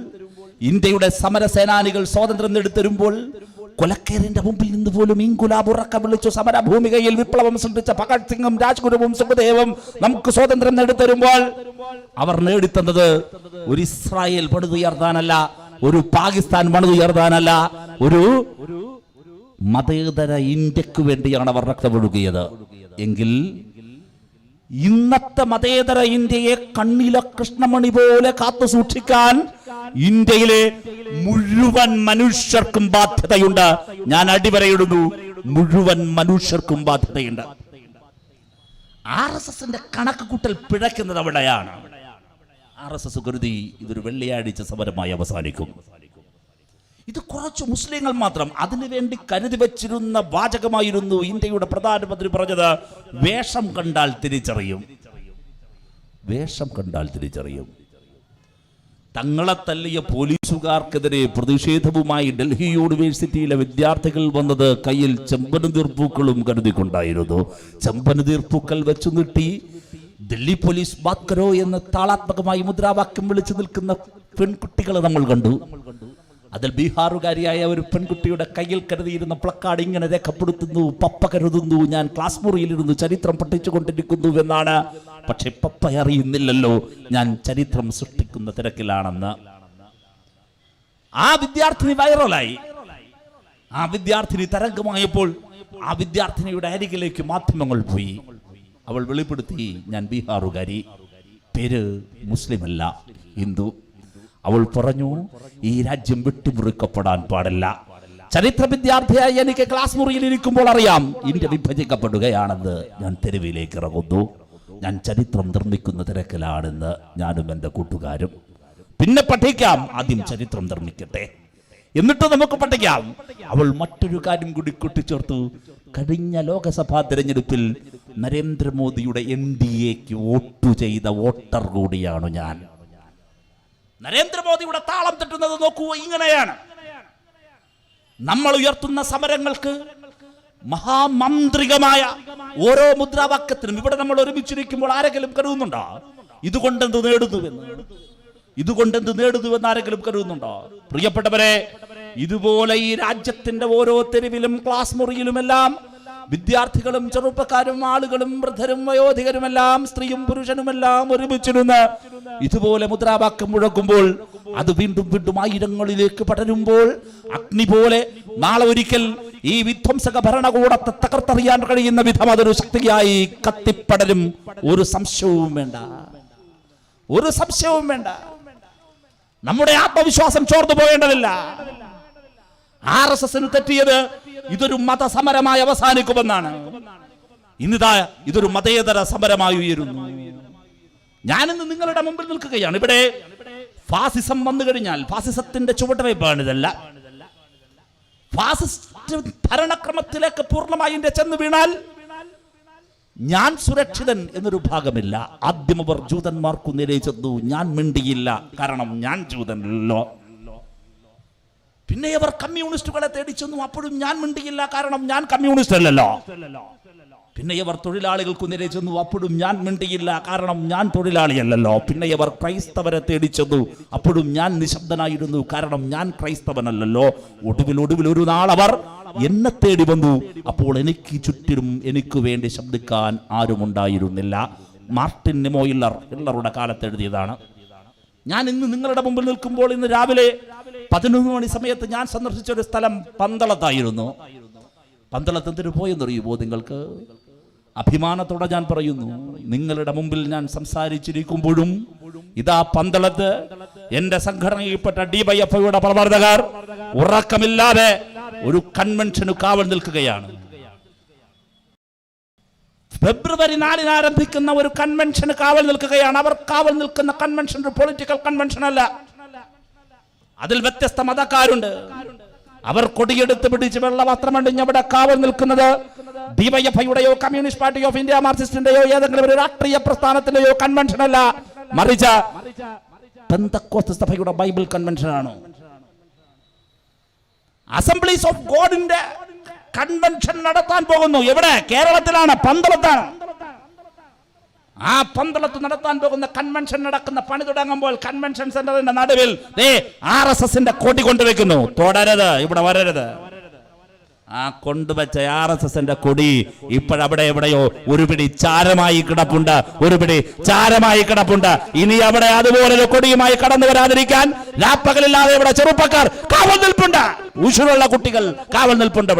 [SPEAKER 1] ഇന്ത്യയുടെ സമരസേനാനികൾ സ്വാതന്ത്ര്യം നേടിത്തരുമ്പോൾ, കൊലക്കേറിന്റെ മുമ്പിൽ നിന്ന് പോലും ഇൻകുലാബ് ഉറക്കം വിളിച്ചു സമരഭൂമികയിൽ വിപ്ലവം സൃഷ്ടിച്ച ഭഗത് സിംഗും രാജ്ഗുരുവും സുഖദേവും നമുക്ക് സ്വാതന്ത്ര്യം നേടിത്തരുമ്പോൾ അവർ നേടിത്തന്നത് ഒരു ഇസ്രായേൽ പണിതുയർത്താനല്ല, ഒരു പാകിസ്ഥാൻ പണിതുയർത്താനല്ല, ഒരു മതേതര ഇന്ത്യക്ക് വേണ്ടിയാണ് അവർ രക്തമൊഴുകിയത്. എങ്കിൽ ഇന്നത്തെ മതേതര ഇന്ത്യയെ കണ്ണിലെ കൃഷ്ണമണി പോലെ കാത്തു സൂക്ഷിക്കാൻ ഇന്ത്യയിലെ മുഴുവൻ മനുഷ്യർക്കും ബാധ്യതയുണ്ട്. ഞാൻ അടിവരയിടുന്നു, മുഴുവൻ മനുഷ്യർക്കും ബാധ്യതയുണ്ട്. RSSന്റെ കണക്ക് കൂട്ടൽ പിഴയ്ക്കുന്നത് അവിടെയാണ്. RSS കരുതി ഇതൊരു വെള്ളിയാഴ്ച സമരമായി അവസാനിക്കും. ഇത് കുറച്ച് മുസ്ലിങ്ങൾ മാത്രം അതിനുവേണ്ടി കരുതി വച്ചിരുന്ന വാചകമായിരുന്നു ഇന്ത്യയുടെ പ്രധാനമന്ത്രി പറഞ്ഞത്, വേഷം കണ്ടാൽ തിരിച്ചറിയും. വേഷം കണ്ടാൽ തിരിച്ചറിയും. തങ്ങളെ തല്ലിയ പോലീസുകാർക്കെതിരെ പ്രതിഷേധവുമായി ഡൽഹി യൂണിവേഴ്സിറ്റിയിലെ വിദ്യാർത്ഥികൾ വന്നത് കയ്യിൽ ചെമ്പനീർപ്പൂക്കളും കരുതിക്കൊണ്ടായിരുന്നു. ചെമ്പനീർപ്പൂക്കൾ വെച്ചു നീട്ടി ദില്ലി പോലീസ് ബാത് കരോ എന്ന് താളാത്മകമായി മുദ്രാവാക്യം വിളിച്ചു നിൽക്കുന്ന പെൺകുട്ടികളെ നമ്മൾ കണ്ടു. അതിൽ ബീഹാറുകാരിയായ ഒരു പെൺകുട്ടിയുടെ കയ്യിൽ കരുതിയിരുന്ന പ്ലക്കാർഡ് ഇങ്ങനെ രേഖപ്പെടുത്തുന്നു, പപ്പ കരുതുന്നു ഞാൻ ക്ലാസ് മുറിയിലിരുന്ന് ചരിത്രം പഠിച്ചുകൊണ്ടിരിക്കുന്നു എന്നാണ്. പക്ഷെ പപ്പ അറിയുന്നില്ലല്ലോ ഞാൻ ചരിത്രം സൃഷ്ടിക്കുന്ന തിരക്കിലാണെന്ന്. ആ വിദ്യാർത്ഥിനി വൈറലായി. ആ വിദ്യാർത്ഥിനി തരംഗമായപ്പോൾ ആ വിദ്യാർത്ഥിനിയുടെ അരികിലേക്ക് മാധ്യമങ്ങൾ പോയി. അവൾ വെളിപ്പെടുത്തി, ഞാൻ ബീഹാറുകാരി, പേര് മുസ്ലിമല്ല, ഹിന്ദു. അവൾ പറഞ്ഞു, ഈ രാജ്യം വെട്ടിമുറിക്കപ്പെടാൻ പാടില്ല. ചരിത്ര വിദ്യാർത്ഥിയായി എനിക്ക് ക്ലാസ് മുറിയിൽ ഇരിക്കുമ്പോൾ അറിയാം ഇന്ത്യ വിഭജിക്കപ്പെടുകയാണെന്ന്. ഞാൻ തെരുവിലേക്ക് ഇറങ്ങുന്നു. ഞാൻ ചരിത്രം നിർമ്മിക്കുന്ന തിരക്കിലാണെന്ന് ഞാനും എൻ്റെ കൂട്ടുകാരും. പിന്നെ പഠിക്കാം, ആദ്യം ചരിത്രം നിർമ്മിക്കട്ടെ, എന്നിട്ട് നമുക്ക് പഠിക്കാം. അവൾ മറ്റൊരു കാര്യം കൂടി കൂട്ടിച്ചേർത്തു. കഴിഞ്ഞ ലോകസഭാ തെരഞ്ഞെടുപ്പിൽ നരേന്ദ്രമോദിയുടെ NDAക്ക് വോട്ട് ചെയ്ത വോട്ടർ കൂടിയാണ് ഞാൻ. നരേന്ദ്രമോദിയുടെ താളം തട്ടുന്നത് നോക്കൂ, ഇങ്ങനെയാണ്. നമ്മൾ ഉയർത്തുന്ന സമരങ്ങൾക്ക് മഹാമന്ത്രികമായ ഓരോ മുദ്രാവാക്യത്തിനും ഇവിടെ നമ്മൾ ഒരുമിച്ചിരിക്കുമ്പോൾ ആരെങ്കിലും കരുതുന്നുണ്ടോ ഇതുകൊണ്ടെന്ത് നേടുന്നുവെന്ന് ആരെങ്കിലും കരുതുന്നുണ്ടോ? പ്രിയപ്പെട്ടവരെ, ഇതുപോലെ ഈ രാജ്യത്തിന്റെ ഓരോ തെരുവിലും ക്ലാസ് മുറിയിലുമെല്ലാം വിദ്യാർത്ഥികളും ചെറുപ്പക്കാരും ആളുകളും വൃദ്ധരും വയോധികരുമെല്ലാം സ്ത്രീയും പുരുഷനുമെല്ലാം ഒരുമിച്ചിരുന്ന് ഇതുപോലെ മുദ്രാവാക്യം മുഴക്കുമ്പോൾ അത് വീണ്ടും വീണ്ടും ആയിരങ്ങളിലേക്ക് പടരുമ്പോൾ അഗ്നി പോലെ നാളെ ഒരിക്കൽ ഈ വിധ്വംസക ഭരണകൂടത്തെ തകർത്തെറിയാൻ കഴിയുന്ന വിധം അതൊരു ശക്തിയായി കത്തിപ്പടരും. ഒരു സംശയവും വേണ്ട. നമ്മുടെ ആത്മവിശ്വാസം ചോർന്നു പോകേണ്ടതില്ല. RSS തെറ്റിയത് ഇതൊരു മതസമരമായി അവസാനിക്കുമെന്നാണ്. ഇന്നിതാ ഇതൊരു മതേതര സമരമായി ഉയരുന്നു. ഞാനിന്ന് നിങ്ങളുടെ മുമ്പിൽ നിൽക്കുകയാണ്. ഇവിടെ ഫാസിസം വന്നു കഴിഞ്ഞാൽ ഫാസിസത്തിന്റെ ചുവടുവയ്പ്പാണിതല്ല. ഫാസിസ്റ്റ് ഭരണക്രമത്തിലേക്ക് പൂർണ്ണമായി ചെന്ന് വീണാൽ ഞാൻ സുരക്ഷിതൻ എന്നൊരു ഭാഗമില്ല. ആദ്യം അവർ ജൂതന്മാർക്കു നേരെ ചെന്നു. ഞാൻ മിണ്ടിയില്ല, കാരണം ഞാൻ ജൂതനല്ലോ. പിന്നെ അവർ കമ്മ്യൂണിസ്റ്റുകളെ തേടി ചെന്നു. അപ്പോഴും ഞാൻ മിണ്ടിയില്ല, കാരണം ഞാൻ കമ്മ്യൂണിസ്റ്റ് അല്ലല്ലോ. പിന്നെ അവർ തൊഴിലാളികൾക്കു നേരെ ചെന്നു. അപ്പോഴും ഞാൻ മിണ്ടിയില്ല, കാരണം ഞാൻ തൊഴിലാളിയല്ലല്ലോ. പിന്നെ അവർ ക്രൈസ്തവരെ തേടി ചെന്നു. അപ്പോഴും ഞാൻ നിശബ്ദനായിരുന്നു, കാരണം ഞാൻ ക്രൈസ്തവനല്ലല്ലോ. ഒടുവിൽ ഒരു നാൾ അവർ എന്നെ തേടി വന്നു. അപ്പോൾ എനിക്ക് ചുറ്റിലും എനിക്ക് വേണ്ടി ശബ്ദിക്കാൻ ആരുമുണ്ടായിരുന്നില്ല. മാർട്ടിൻ നിമോയില്ലർ ഹില്ലറുടെ കാലത്ത് എഴുതിയതാണ്. ഞാൻ ഇന്ന് നിങ്ങളുടെ മുമ്പിൽ നിൽക്കുമ്പോൾ ഇന്ന് രാവിലെ 11 മണി സമയത്ത് ഞാൻ സന്ദർശിച്ച ഒരു സ്ഥലം പന്തളത്തായിരുന്നു. പന്തളത്ത് എന്തിനു പോയെന്നറിയുമോ നിങ്ങൾക്ക്? അഭിമാനത്തോടെ ഞാൻ പറയുന്നു, നിങ്ങളുടെ മുമ്പിൽ ഞാൻ സംസാരിച്ചിരിക്കുമ്പോഴും ഇതാ പന്തളത്ത് എന്റെ സംഘടനയിൽപ്പെട്ട DYFIയുടെ പ്രവർത്തകർ ഉറക്കമില്ലാതെ ഒരു കൺവെൻഷന് കാവൽ നിൽക്കുകയാണ്. ഫെബ്രുവരി 4 ആരംഭിക്കുന്ന ഒരു കൺവെൻഷന് കാവൽ നിൽക്കുകയാണ്. അവർ കാവൽ നിൽക്കുന്ന കൺവെൻഷൻ ഒരു പൊളിറ്റിക്കൽ കൺവെൻഷൻ അല്ല. അതിൽ വ്യത്യസ്ത മതക്കാരുണ്ട്. അവർ കൊടിയെടുത്ത് പിടിച്ച് വെള്ളവസ്ത്രമണിഞ്ഞ് അവിടെ കാവൽ നിൽക്കുന്നത് DYFIയുടെയോ കമ്മ്യൂണിസ്റ്റ് പാർട്ടി ഓഫ് ഇന്ത്യ മാർക്സിസ്റ്റിന്റെയോ ഏതെങ്കിലും ഒരു രാഷ്ട്രീയ പ്രസ്ഥാനത്തിന്റെയോ കൺവെൻഷൻ അല്ല, മറിച്ച് പെന്തക്കോസ്ത് സഭയുടെ ബൈബിൾ കൺവെൻഷൻ ആണ്. അസംബ്ലീസ് ഓഫ് ഗോഡിന്റെ കൺവെൻഷൻ നടത്താൻ പോകുന്നു. എവിടെ? കേരളത്തിലാണ്, പന്തളത്താണ്. ആ പന്തളത്ത് നടത്താൻ പോകുന്ന കൺവെൻഷൻ നടക്കുന്ന പണി തുടങ്ങുമ്പോൾ കൺവെൻഷൻ സെന്ററിന്റെ നടുവിൽ RSSന്റെ കൊടി കൊണ്ടുവെക്കുന്നു. തൊടരുത്, ഇവിടെ വരരുത്. ആ കൊണ്ടുവച്ച RSSന്റെ കൊടി ഇപ്പോഴവിടെ എവിടെയോ ഒരു പിടി ചാരമായി കിടപ്പുണ്ട്. ഇനി അവിടെ അതുപോലൊരു കൊടിയുമായി കടന്നു വരാതിരിക്കാൻ രാപ്പകലില്ലാതെ ഇവിടെ ചെറുപ്പക്കാർ കാവൽ നിൽപ്പുണ്ട്. ഉഷുള്ള കുട്ടികൾ കാവൽ നിൽപ്പുണ്ട്.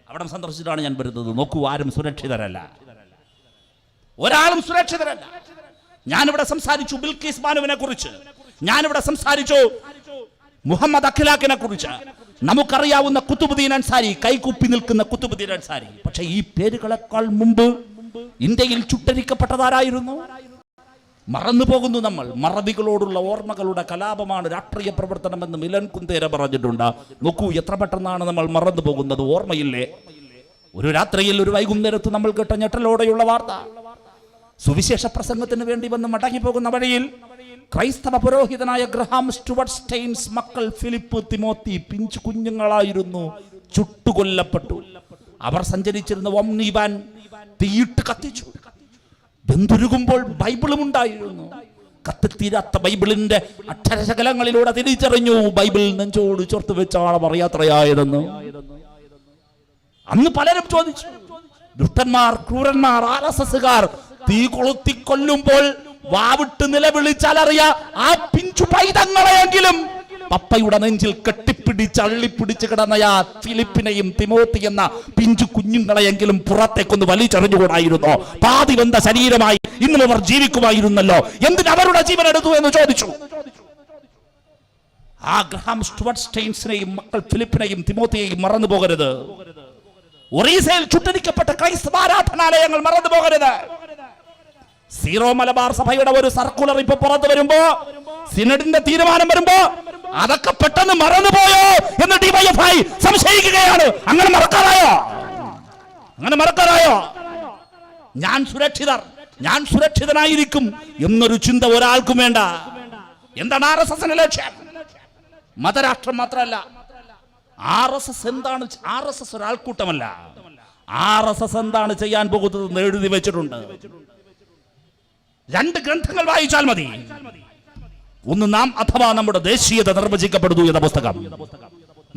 [SPEAKER 1] അവിടെ സന്ദർശിച്ചിട്ടാണ് ഞാൻ വരുന്നത്. നോക്കൂ, ആരും സുരക്ഷിതരല്ല, ഒരാളും സുരക്ഷിതരല്ല. ഞാനിവിടെ സംസാരിച്ചു ബിൽക്കീസ് ബാനുവിനെ കുറിച്ച്, ഞാനിവിടെ സംസാരിച്ചു മുഹമ്മദ് അഖിലാഖിനെ കുറിച്ച്, നമുക്കറിയാവുന്ന കുത്തുബുദ്ദീൻ അൻസാരി, കൈകുപ്പി നിൽക്കുന്ന കുത്തുബുദ്ദീൻ അൻസാരി. പക്ഷെ ഈ പേരുകളെക്കാൾ മുമ്പ് ഇന്ത്യയിൽ ചുട്ടരിക്കപ്പെട്ടതാരായിരുന്നു? മറന്നു പോകുന്നു നമ്മൾ. മറവികളോടുള്ള ഓർമ്മകളുടെ കലാപമാണ് രാഷ്ട്രീയ പ്രവർത്തനമെന്ന് മിലൻ കുന്ദേര പറഞ്ഞിട്ടുണ്ട്. നോക്കൂ, എത്ര പെട്ടെന്നാണ് നമ്മൾ മറന്നു പോകുന്നത്. ഓർമ്മയില്ലേ? ഒരു രാത്രിയിൽ ഒരു വൈകുന്നേരത്ത് നമ്മൾ കേട്ട ഞെട്ടലോടെയുള്ള വാർത്ത, സുവിശേഷ പ്രസംഗത്തിന് വേണ്ടി വന്ന് മടങ്ങിപ്പോകുന്ന വഴിയിൽ ക്രൈസ്തവ പുരോഹിതനായ ഗ്രഹാം സ്റ്റുവർട്ട് സ്റ്റെയിൻസ് മക്കൾ ഫിലിപ്പ്, തിമോത്തി പിഞ്ചു കുഞ്ഞുങ്ങളായിരുന്നു, ചുട്ടുകൊല്ലപ്പെട്ടു. അവർ സഞ്ചരിച്ചിരുന്ന ഒമ്നി വാൻ തീയിട്ട് കത്തിച്ചു. വെന്തുരുകുമ്പോൾ ബൈബിളും ഉണ്ടായിരുന്നു. കത്തിത്തീരാത്ത ബൈബിളിന്റെ അക്ഷരശകലങ്ങളിലൂടെ തിരിച്ചറിഞ്ഞു ബൈബിൾ നെഞ്ചോട് ചേർത്ത് വെച്ചാണ് അവർ യാത്രയായതെന്ന്. അന്ന് പലരും ചോദിച്ചു, ദുഷ്ടന്മാർ, ക്രൂരന്മാർ, RSSകാർ തീ കൊളുത്തി കൊല്ലുമ്പോൾ വാവിട്ട് നിലവിളിച്ചാലറിയാ ആ പിഞ്ചു പൈതങ്ങളെയെങ്കിലും പപ്പയുടെ നെഞ്ചിൽ കെട്ടിപ്പിടിച്ച് അള്ളിപ്പിടിച്ച് കിടന്ന ഫിലിപ്പിനെയും തിമോത്തി എന്ന പിഞ്ചു കുഞ്ഞുങ്ങളെയെങ്കിലും പുറത്തേക്കൊന്ന് വലിച്ചെറിഞ്ഞുകൂടായിരുന്നോ? പാതി വെന്ത ശരീരമായി ഇന്നും അവർ ജീവിക്കുമായിരുന്നല്ലോ. എന്തിന് അവരുടെ ജീവൻ എടുത്തു എന്ന് ചോദിച്ചു. ആ ഗ്രഹാം സ്റ്റുവർട്ട് സ്റ്റെയിൻസിനെയും മക്കൾ ഫിലിപ്പിനെയും തിമോത്തിയെയും മറന്നു പോകരുത്. ഒറീസയിൽ ചുട്ടരിക്കപ്പെട്ട ക്രൈസ്തവ ആരാധനാലയങ്ങൾ മറന്നു പോകരുത്. സീറോ മലബാർ സഭയുടെ ഒരു സർക്കുലർ ഇപ്പൊ പുറത്തു വരുമ്പോ, സിനഡിന്റെ തീരുമാനം വരുമ്പോ അതൊക്കെ പെട്ടെന്ന് മറന്നുപോയോ എന്ന് DYFI സംശയിക്കുകയാണ്. അങ്ങനെ മറക്കാറായോ? ഞാൻ സുരക്ഷിതനായിരിക്കും എന്നൊരു ചിന്ത ഒരാൾക്കും വേണ്ട. എന്താണ് RSSന്റെ ലക്ഷ്യം? മതരാഷ്ട്രം മാത്രമല്ല, RSS എന്താണ്? RSS ഒരാൾക്കൂട്ടമല്ല. RSS എന്താണ് ചെയ്യാൻ പോകുന്നത് എഴുതി വെച്ചിട്ടുണ്ട്. 2 ഗ്രന്ഥങ്ങൾ വായിച്ചാൽ മതി. ഒന്ന് നാം അഥവാ നമ്മുടെ ദേശീയത നിർവചിക്കപ്പെടുന്നു എന്ന പുസ്തകം,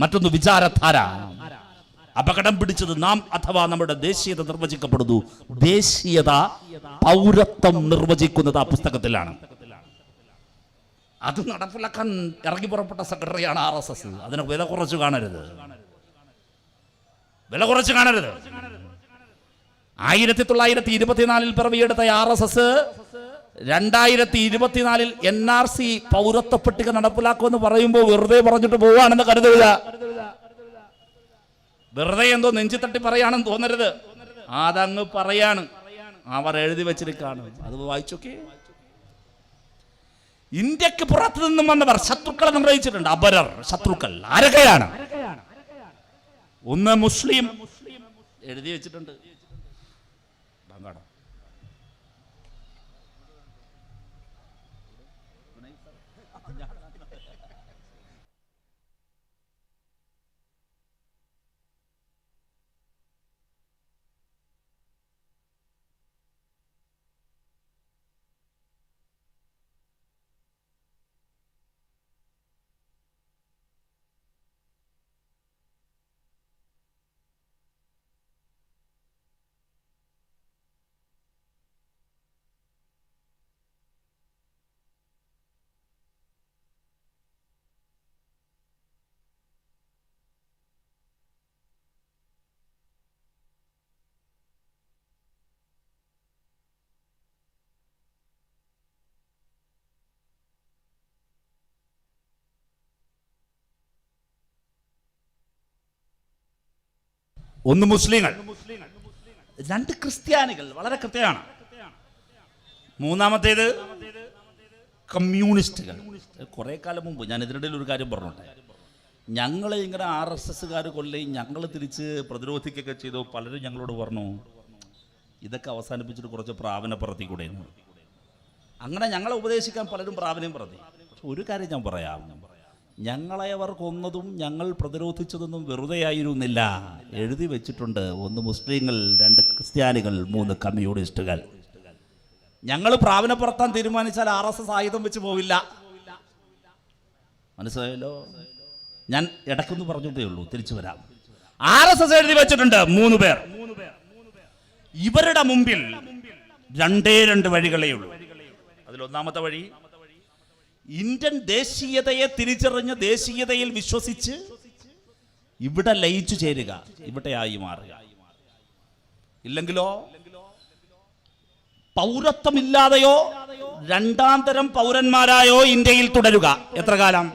[SPEAKER 1] മറ്റൊന്ന് വിചാരധാര. അപകടം പിടിച്ചത് നാം അഥവാ നമ്മുടെ ദേശീയത നിർവചിക്കപ്പെടുന്നു. ദേശീയത പൗരത്വം നിർവചിക്കുന്നത് ആ പുസ്തകത്തിലാണ്. അത് നടപ്പിലാക്കാൻ ഇറങ്ങി പുറപ്പെട്ട സെക്രട്ടറിയാണ് RSS. അതിന് വില കുറച്ച് കാണരുത്. 1924 പിറവിയെടുത്ത RSS 2024 NRC പൗരത്വ പട്ടിക നടപ്പിലാക്കുമെന്ന് പറയുമ്പോൾ വെറുതെ പറഞ്ഞിട്ട് പോവാണെന്ന് കരുതുക. വെറുതെ എന്തോ നെഞ്ചിത്തട്ടി പറയാണെന്ന് തോന്നരുത്. അതങ്ങ് പറയാണ്. അവർ എഴുതി വെച്ചിരിക്കാണ്. അത് വായിച്ചോക്കെ. ഇന്ത്യക്ക് പുറത്തു നിന്നും വന്നവർ ശത്രുക്കളെ നിർണയിച്ചിട്ടുണ്ട്. അപരർ, ശത്രുക്കൾ ആരൊക്കെയാണ്? ഒന്ന് മുസ്ലിം എഴുതി വെച്ചിട്ടുണ്ട്. ഒന്ന് മുസ്ലിങ്ങൾ, 2 ക്രിസ്ത്യാനികൾ, വളരെ കൃത്യമാണ്. മൂന്നാമത്തേത് കമ്മ്യൂണിസ്റ്റുകൾ. കുറെ കാലം മുമ്പ് ഞാൻ ഇതിനിടയിൽ ഒരു കാര്യം പറഞ്ഞോട്ടെ. ഞങ്ങളെ ഇങ്ങനെ RSSകാർ കൊല്ലുകയും ഞങ്ങൾ തിരിച്ച് പ്രതിരോധിക്കുകയൊക്കെ ചെയ്തു. പലരും ഞങ്ങളോട് പറഞ്ഞു ഇതൊക്കെ അവസാനിപ്പിച്ചിട്ട് കുറച്ച് പ്രാവനെ പറത്തിക്കൂടെ. അങ്ങനെ ഞങ്ങളെ ഉപദേശിക്കാൻ പലരും പ്രാവനെയും പറത്തി. പക്ഷെ ഒരു കാര്യം ഞാൻ പറയാം, ഞങ്ങളെ അവർ കൊന്നതും ഞങ്ങൾ പ്രതിരോധിച്ചതൊന്നും വെറുതെ ആയിരുന്നില്ല. എഴുതി വെച്ചിട്ടുണ്ട്. 1 മുസ്ലിങ്ങൾ, 2 ക്രിസ്ത്യാനികൾ, 3 കമ്മ്യൂണിസ്റ്റുകൾ. ഞങ്ങൾ പ്രാവനെ പറത്താൻ തീരുമാനിച്ചാൽ RSS ആയുധം വെച്ച് പോവില്ല. മനസ്സിലായല്ലോ? ഞാൻ ഇടയ്ക്കൊന്ന് പറഞ്ഞതേ ഉള്ളൂ, തിരിച്ചു വരാം. RSS എഴുതി വെച്ചിട്ടുണ്ട് 3 പേർ. ഇവരുടെ മുമ്പിൽ 2 വഴികളേ ഉള്ളൂ. അതിലൊന്നാമത്തെ വഴി ഇന്ത്യൻ ദേശീയതയെ തിരിച്ചറിഞ്ഞ് ദേശീയതയിൽ വിശ്വസിച്ച് ഇവിടെ ലയിച്ചു ചേരുക, ഇവിടെയായി മാറുക. ഇല്ലെങ്കിലോ പൗരത്വമില്ലാതെയോ 2ാം തരം പൗരന്മാരായോ ഇന്ത്യയിൽ തുടരുക. എത്ര കാലം?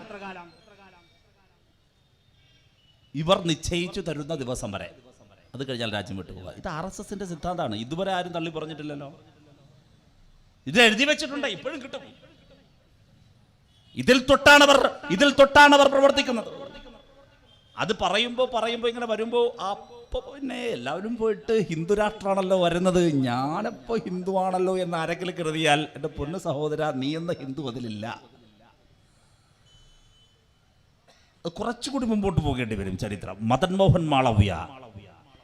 [SPEAKER 1] ഇവർ നിശ്ചയിച്ചു തരുന്ന ദിവസം വരെ. അത് കഴിഞ്ഞാൽ രാജ്യം വിട്ടുപോകുക. ഇത് RSSന്റെ സിദ്ധാന്തമാണ്. ഇതുവരെ ആരും തള്ളി പറഞ്ഞിട്ടില്ലല്ലോ. ഇത് എഴുതി വെച്ചിട്ടുണ്ട്. ഇപ്പോഴും കിട്ടും. ഇതിൽ തൊട്ടാണ് അവർ പ്രവർത്തിക്കുന്നത്. അത് പറയുമ്പോൾ ഇങ്ങനെ വരുമ്പോൾ അപ്പൊ പിന്നെ എല്ലാവരും പോയിട്ട് ഹിന്ദു രാഷ്ട്രമാണല്ലോ വരുന്നത്, ഞാനപ്പോ ഹിന്ദു ആണല്ലോ എന്ന് ആരെങ്കിലും കരുതിയാൽ എൻ്റെ പൊന്നു സഹോദര, നീ എന്ന ഹിന്ദു അതിലില്ല. കുറച്ചുകൂടി മുമ്പോട്ട് പോകേണ്ടി വരും ചരിത്രം. മദൻ മോഹൻ മാളവ്യ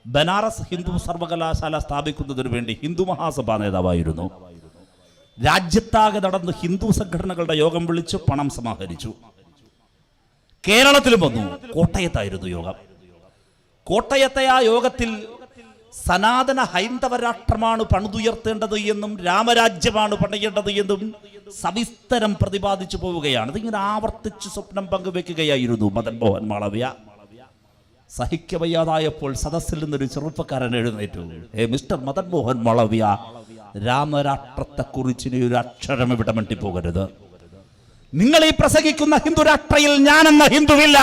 [SPEAKER 1] ബനാറസ് ഹിന്ദു സർവകലാശാല സ്ഥാപിക്കുന്നതിന് വേണ്ടി ഹിന്ദു മഹാസഭാ നേതാവായിരുന്നു. രാജ്യത്താകെ നടന്ന് ഹിന്ദു സംഘടനകളുടെ യോഗം വിളിച്ചു പണം സമാഹരിച്ചു. കേരളത്തിലും വന്നു. കോട്ടയത്തായിരുന്നു യോഗം. കോട്ടയത്തെ ആ യോഗത്തിൽ സനാതന ഹൈന്ദവ രാഷ്ട്രമാണ് പണിതുയർത്തേണ്ടത് എന്നും രാമരാജ്യമാണ് പണിയേണ്ടത് എന്നും സവിസ്തരം പ്രതിപാദിച്ചു പോവുകയാണ്. ഇതിങ്ങനെ ആവർത്തിച്ച് സ്വപ്നം പങ്കുവെക്കുകയായിരുന്നു മദൻ മോഹൻ മാളവ്യ. സഹിക്കവയ്യാതായപ്പോൾ സദസ്സിൽ നിന്നൊരു ചെറുപ്പക്കാരൻ എഴുന്നേറ്റു. മിസ്റ്റർ മദൻ മോഹൻ മാളവ്യ, രാമരാഷ്ട്രത്തെക്കുറിച്ച് ഇനി ഒരു അക്ഷരം ഇവിടെ മിണ്ടിപ്പോകരുത്. നിങ്ങൾ ഈ പ്രസംഗിക്കുന്ന ഹിന്ദു രാഷ്ട്രയിൽ ഞാനെന്ന ഹിന്ദുവില്ല,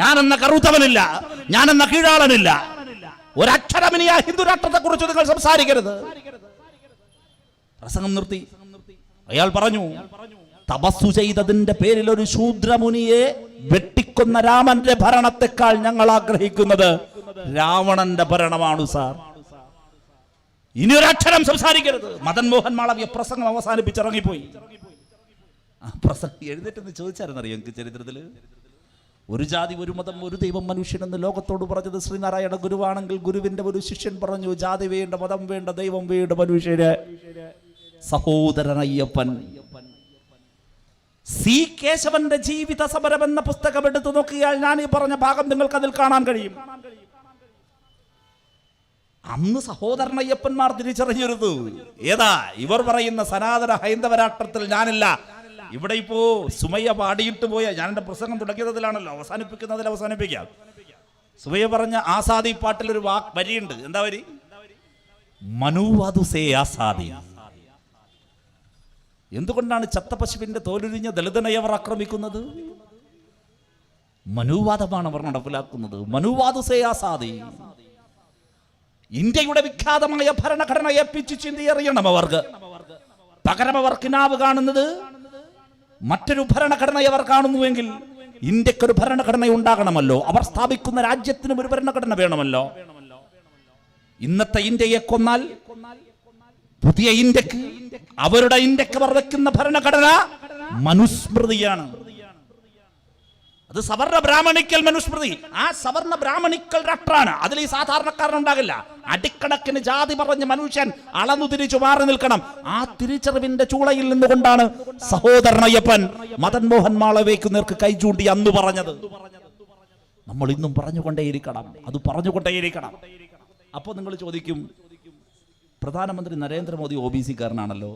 [SPEAKER 1] ഞാനെന്ന കറുത്തവനില്ല, ഞാനെന്ന കീഴാളനില്ല. ഒരക്ഷരം ഇനി ആ ഹിന്ദു രാഷ്ട്രത്തെക്കുറിച്ച് നിങ്ങൾ സംസാരിക്കരുത്. പ്രസംഗം നിർത്തി. അയാൾ പറഞ്ഞു, തപസ്സു ചെയ്തതിന്റെ പേരിൽ ഒരു ശൂദ്രമുനിയെ വെട്ടിക്കൊന്ന രാമന്റെ ഭരണത്തെക്കാൾ ഞങ്ങൾ ആഗ്രഹിക്കുന്നത് രാവണന്റെ ഭരണമാണ് സാർ. ഇനി ഒരക്ഷരം സംസാരിക്കരുത്. മദൻ മോഹൻ മാളവ്യ പ്രസംഗം അവസാനിപ്പിച്ചിറങ്ങിപ്പോയി. ആ പ്രസംഗം എഴുന്നേറ്റെന്ന് ചോദിച്ചായിരുന്നറിയോ എനിക്ക് ചരിത്രത്തില്? ഒരു ജാതി ഒരു മതം ഒരു ദൈവം മനുഷ്യനെന്ന് ലോകത്തോട് പറഞ്ഞത് ശ്രീനാരായണ ഗുരുവാണെങ്കിൽ ഗുരുവിന്റെ ഒരു ശിഷ്യൻ പറഞ്ഞു, ജാതി വേണ്ട, മതം വേണ്ട, ദൈവം വേണ്ട, മനുഷ്യര്. സഹോദരൻ അയ്യപ്പൻ സി കേശവന്റെ ജീവിത സമരം എന്ന പുസ്തകം എടുത്തു നോക്കിയാൽ ഞാൻ ഈ പറഞ്ഞ ഭാഗം നിങ്ങൾക്ക് അതിൽ കാണാൻ കഴിയും. അന്ന് സഹോദരൻ അയ്യപ്പന്മാർ തിരിച്ചറിഞ്ഞിരുന്നു, ഏതാ ഇവർ പറയുന്ന സനാതന ഹൈന്ദവ രാഷ്ട്രത്തിൽ ഞാനില്ല. ഇവിടെ ഇപ്പോ സുമയ്യ പാടിയിട്ട് പോയ, ഞാൻ എന്റെ പ്രസംഗം തുടങ്ങിയതിലാണല്ലോ, അവസാനിപ്പിക്കാം. സുമയ്യ പറഞ്ഞ ആസാദി പാട്ടിലൊരു വരിയുണ്ട്. എന്താ വരി? മനുവാദുസേ ആസാദി. എന്തുകൊണ്ടാണ് ചത്ത പശുവിന്റെ തോലുരിഞ്ഞ ദളിതനെ അവർ ആക്രമിക്കുന്നത്? മനുവാദമാണ് അവർ നടപ്പിലാക്കുന്നത്. മനുവാദുസേ ആസാദി. ഇന്ത്യയുടെ വിഖ്യാതമായ ഭരണഘടനയെ പിച്ചു ചിന്തി എറിയണം അവർക്ക്. പകരം അവർ കിനാവ് കാണുന്നത് മറ്റൊരു ഭരണഘടനയെ അവർ കാണുന്നുവെങ്കിൽ ഇന്ത്യക്കൊരു ഭരണഘടന ഉണ്ടാകണമല്ലോ. അവർ സ്ഥാപിക്കുന്ന രാജ്യത്തിനും ഒരു ഭരണഘടന വേണമല്ലോ. ഇന്നത്തെ ഇന്ത്യയെ കൊന്നാൽ പുതിയ ഇന്ത്യക്ക്, അവരുടെ ഇന്ത്യക്ക് അവർ വെക്കുന്ന ഭരണഘടന മനുസ്മൃതിയാണ്. അത് സവർണ ബ്രാഹ്മണിക്കൽ മനുസ്മൃതി. ആ സവർണ ബ്രാഹ്മണിക്കൽ രാഷ്ട്രമാണ്. അതിൽ ഈ സാധാരണക്കാരനുണ്ടാകില്ല. അടിക്കണക്കിന് ജാതി പറഞ്ഞ് മനുഷ്യൻ അളന്നു തിരിച്ചു മാറി നിൽക്കണം. ആ തിരിച്ചറിവിന്റെ ചൂളയിൽ നിന്നുകൊണ്ടാണ് സഹോദരൻ അയ്യപ്പൻ മദൻ മോഹൻ മാളവ്യയ്ക്ക് നേർക്ക് കൈ ചൂണ്ടി അന്ന് പറഞ്ഞത്. നമ്മൾ ഇന്നും പറഞ്ഞുകൊണ്ടേയിരിക്കണം, അത് പറഞ്ഞുകൊണ്ടേയിരിക്കണം. അപ്പൊ നിങ്ങൾ ചോദിക്കും, പ്രധാനമന്ത്രി നരേന്ദ്രമോദി OBC കാരനാണല്ലോ,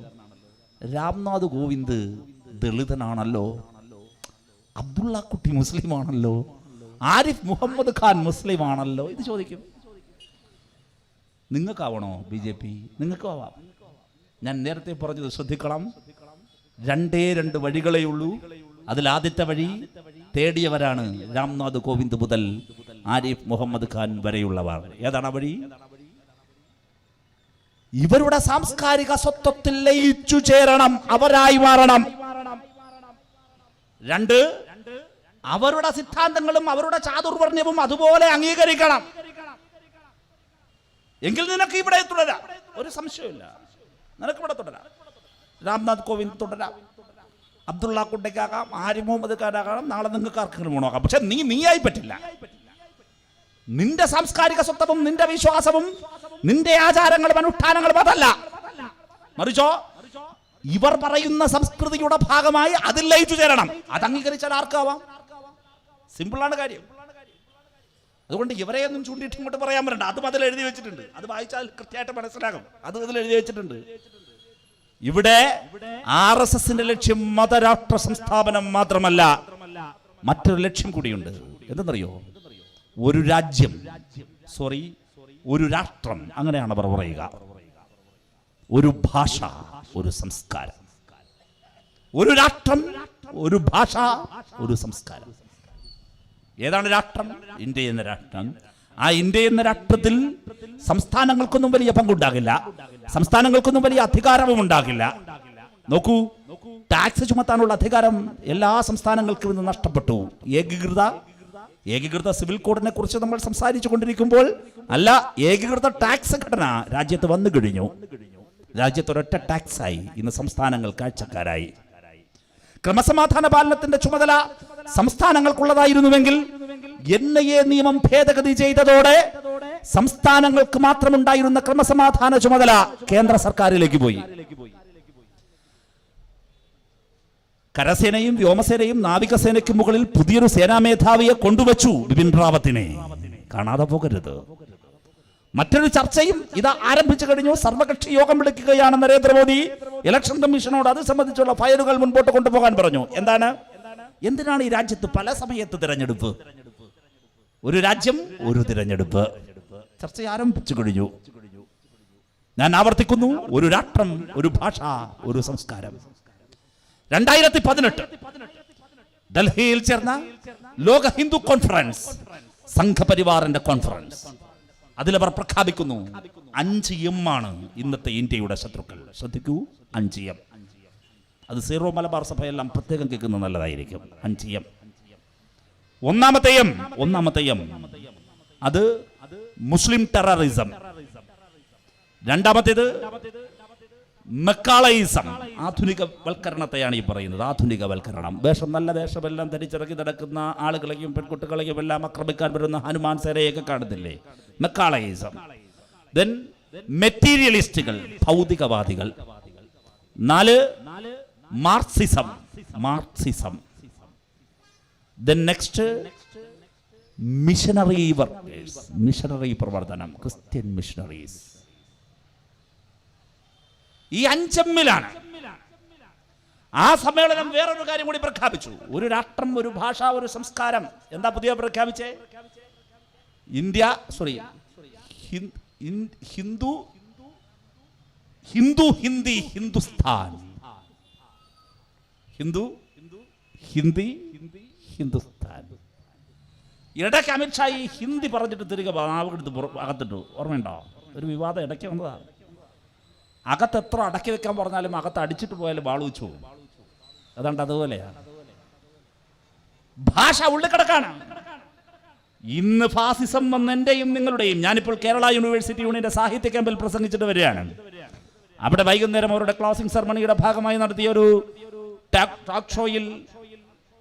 [SPEAKER 1] രാംനാഥ് കോവിന്ദ് ദളിതനാണല്ലോ, അബ്ദുള്ള കുട്ടി മുസ്ലിം ആണല്ലോ, ആരിഫ് മുഹമ്മദ് ഖാൻ മുസ്ലിം ആണല്ലോ. ഇത് ചോദിക്കും. നിങ്ങൾക്കാവണോ BJP? നിങ്ങൾക്കും ആവാം. ഞാൻ നേരത്തെ പറഞ്ഞത് ശ്രദ്ധിക്കണം. രണ്ട് വഴികളേ ഉള്ളൂ. അതിൽ ആദ്യത്തെ വഴി തേടിയവരാണ് രാംനാഥ് കോവിന്ദ് മുതൽ ആരിഫ് മുഹമ്മദ് ഖാൻ വരെയുള്ളവർ. ഏതാണ് ആ വഴി? ഇവരുടെ സാംസ്കാരിക സ്വത്വത്തിൽ ലയിച്ചു ചേരണം, അവരായി മാറണം. രണ്ട്, അവരുടെ സിദ്ധാന്തങ്ങളും അവരുടെ ചാതുർവർണ്ണ്യവും അതുപോലെ അംഗീകരിക്കണം. എങ്കിൽ നിനക്ക് ഇവിടെ തുടരാം, ഒരു സംശയമില്ല. നിനക്ക് ഇവിടെ തുടരാം. രാംനാഥ് കോവിന്ദ് തുടരാം, അബ്ദുള്ള കുട്ടിക്കാകാം, ആരിഫ് മുഹമ്മദ് ഖാനാകാം, നാളെ നിങ്ങൾക്ക് ആർക്കെങ്കിലും ഗുണമാക്കാം. പക്ഷെ നീയായി പറ്റില്ല. നിന്റെ സാംസ്കാരിക സ്വത്വവും നിന്റെ വിശ്വാസവും നിന്റെ ആചാരങ്ങളും അനുഷ്ഠാനങ്ങളും അതല്ല. മറിച്ചോ ഇവർ പറയുന്ന സംസ്കൃതിയുടെ ഭാഗമായി അതിൽ ലയിച്ചു ചേരണം. അത് അംഗീകരിച്ചാൽ ആർക്കാവാം? സിമ്പിളാണ് കാര്യം. അതുകൊണ്ട് ഇവരെയൊന്നും ചൂണ്ടിയിട്ട് ഇങ്ങോട്ട് പറയാൻ പറ്റണ്ട. അതും അതിൽ എഴുതി വെച്ചിട്ടുണ്ട്. അത് വായിച്ചാൽ കൃത്യമായിട്ട് മനസ്സിലാകും. അത് അതിൽ എഴുതി വെച്ചിട്ടുണ്ട്. ഇവിടെ RSSന്റെ ലക്ഷ്യം മതരാഷ്ട്ര സംസ്ഥാപനം മാത്രമല്ല, മറ്റൊരു ലക്ഷ്യം കൂടിയുണ്ട്. എന്തെന്നറിയോ? ഒരു രാജ്യം, ഒരു രാഷ്ട്രം, അങ്ങനെയാണ് അവർ പറയുക. ഒരു ഭാഷ, ഒരു സംസ്കാരം. ഒരു രാഷ്ട്രം, ഒരു ഭാഷ, ഒരു സംസ്കാരം. ഏതാണ് രാഷ്ട്രം? ഇന്ത്യ എന്ന രാഷ്ട്രം. ആ ഇന്ത്യ എന്ന രാഷ്ട്രത്തിൽ സംസ്ഥാനങ്ങൾക്കൊന്നും വലിയ പങ്കുണ്ടാകില്ല, സംസ്ഥാനങ്ങൾക്കൊന്നും വലിയ അധികാരവും ഉണ്ടാകില്ല. നോക്കൂ, ടാക്സ് ചുമത്താനുള്ള അധികാരം എല്ലാ സംസ്ഥാനങ്ങൾക്കും ഇന്ന് നഷ്ടപ്പെട്ടു. ഏകീകൃത സിവിൽ കോഡിനെ കുറിച്ച് നമ്മൾ സംസാരിച്ചു കൊണ്ടിരിക്കുമ്പോൾ അല്ല, ഏകീകൃത ടാക്സ് ഘടന രാജ്യത്ത് വന്നു കഴിഞ്ഞു. രാജ്യത്ത് ഒരൊറ്റ ടാക്സായി ഇന്ന് സംസ്ഥാനങ്ങൾ കാഴ്ചക്കാരായി. ക്രമസമാധാന പാലനത്തിന്റെ ചുമതല സംസ്ഥാനങ്ങൾക്കുള്ളതായിരുന്നുവെങ്കിൽ NIA നിയമം ഭേദഗതി ചെയ്തതോടെ സംസ്ഥാനങ്ങൾക്ക് മാത്രമുണ്ടായിരുന്ന ക്രമസമാധാന ചുമതല കേന്ദ്ര സർക്കാരിലേക്ക് പോയി. കരസേനയും വ്യോമസേനയും നാവികസേനയ്ക്ക് മുകളിൽ പുതിയൊരു സേനാ മേധാവിയെ കൊണ്ടുവച്ചു, ബിപിൻ റാവത്തിനെ. കാണാതെ പോകരുത്. മറ്റൊരു ചർച്ചയും ഇത് ആരംഭിച്ചു കഴിഞ്ഞു. സർവകക്ഷി യോഗം വിളിക്കുകയാണ് നരേന്ദ്രമോദി. ഇലക്ഷൻ കമ്മീഷനോട് അത് സംബന്ധിച്ചുള്ള ഫയലുകൾ മുൻപോട്ട് കൊണ്ടുപോകാൻ പറഞ്ഞു. എന്തിനാണ് ഈ രാജ്യത്ത് പല സമയത്ത് തിരഞ്ഞെടുപ്പ്? ഒരു രാജ്യം, ഒരു തിരഞ്ഞെടുപ്പ്. ചർച്ച ആരംഭിച്ചു കഴിഞ്ഞു. ഞാൻ ആവർത്തിക്കുന്നു, ഒരു രാഷ്ട്രം, ഒരു ഭാഷ, ഒരു സംസ്കാരം. 2018 ഡൽഹിയിൽ ചേർന്ന ലോക ഹിന്ദു കോൺഫറൻസ്, സംഘപരിവാറിന്റെ കോൺഫറൻസ്, അതിലവർ പ്രഖ്യാപിക്കുന്നു 5M ആണ് ഇന്നത്തെ ഇന്ത്യയുടെ ശത്രുക്കൾ. ശ്രദ്ധിക്കൂ, 5M. അത് സീറോ മലബാർ സഭയെല്ലാം പ്രത്യേകം കേൾക്കുന്നത് നല്ലതായിരിക്കും. 5M. ഒന്നാമത്തെ എം അത് മുസ്ലിം ടെററിസം. രണ്ടാമത്തേത് മെക്കാളയിസം, ആധുനികവൽക്കരണത്തെയാണ് ഈ പറയുന്നത്. ആധുനികവൽക്കരണം. വേഷം, നല്ല വേഷമെല്ലാം ധരിച്ചിറക്കി നടക്കുന്ന ആളുകളെയും പെൺകുട്ടികളെയും എല്ലാം ആക്രമിക്കാൻ വരുന്ന ഹനുമാൻ സേനയൊക്കെ കാണുന്നില്ലേ? മെക്കാളയിസം. ദെൻ മെറ്റീരിയലിസ്റ്റുകൾ, ഭൗതികവാദികൾ. 4 Marxism. Marxism. Then next missionary workers, missionary പ്രവർത്തനം, ക്രിസ്ത്യൻ മിഷനറീസ്. ഈ 5 ആ സമ്മേളനം വേറൊരു കാര്യം കൂടി പ്രഖ്യാപിച്ചു. ഒരു രാഷ്ട്രം, ഒരു ഭാഷ, ഒരു സംസ്കാരം. എന്താ പുതിയ പ്രഖ്യാപിച്ചേ? ഹിന്ദു, ഹിന്ദി, ഹിന്ദുസ്ഥാൻ. ഹിന്ദു, ഹിന്ദി, ഹിന്ദുസ്ഥാൻ. ഇടയ്ക്ക് അമിത്ഷാ ഈ ഹിന്ദി പറഞ്ഞിട്ട് തിരികെ അകത്തിട്ടു. ഓർമ്മയുണ്ടോ? ഒരു വിവാദം ഇടയ്ക്ക് വന്നതാണ്. അകത്ത് എത്ര അടക്കി വെക്കാൻ പറഞ്ഞാലും അകത്ത് അടിച്ചിട്ട് പോയാലും വാളുവെച്ചു പോകും. അതുകൊണ്ട് അതുപോലെയാണ് ഭാഷ. ഉള്ളിക്കിടക്കാണ്. ഇന്ന് ഫാസിസം വന്ന് എൻ്റെയും നിങ്ങളുടെയും, ഞാനിപ്പോൾ കേരള യൂണിവേഴ്സിറ്റി യൂണിയന്റെ സാഹിത്യ ക്യാമ്പിൽ പ്രസംഗിച്ചിട്ട് വരികയാണ്. അവിടെ വൈകുന്നേരം അവരുടെ ക്ലോസിംഗ് സെറമണിയുടെ ഭാഗമായി നടത്തിയ ഒരു ടോക്ക് ഷോയിൽ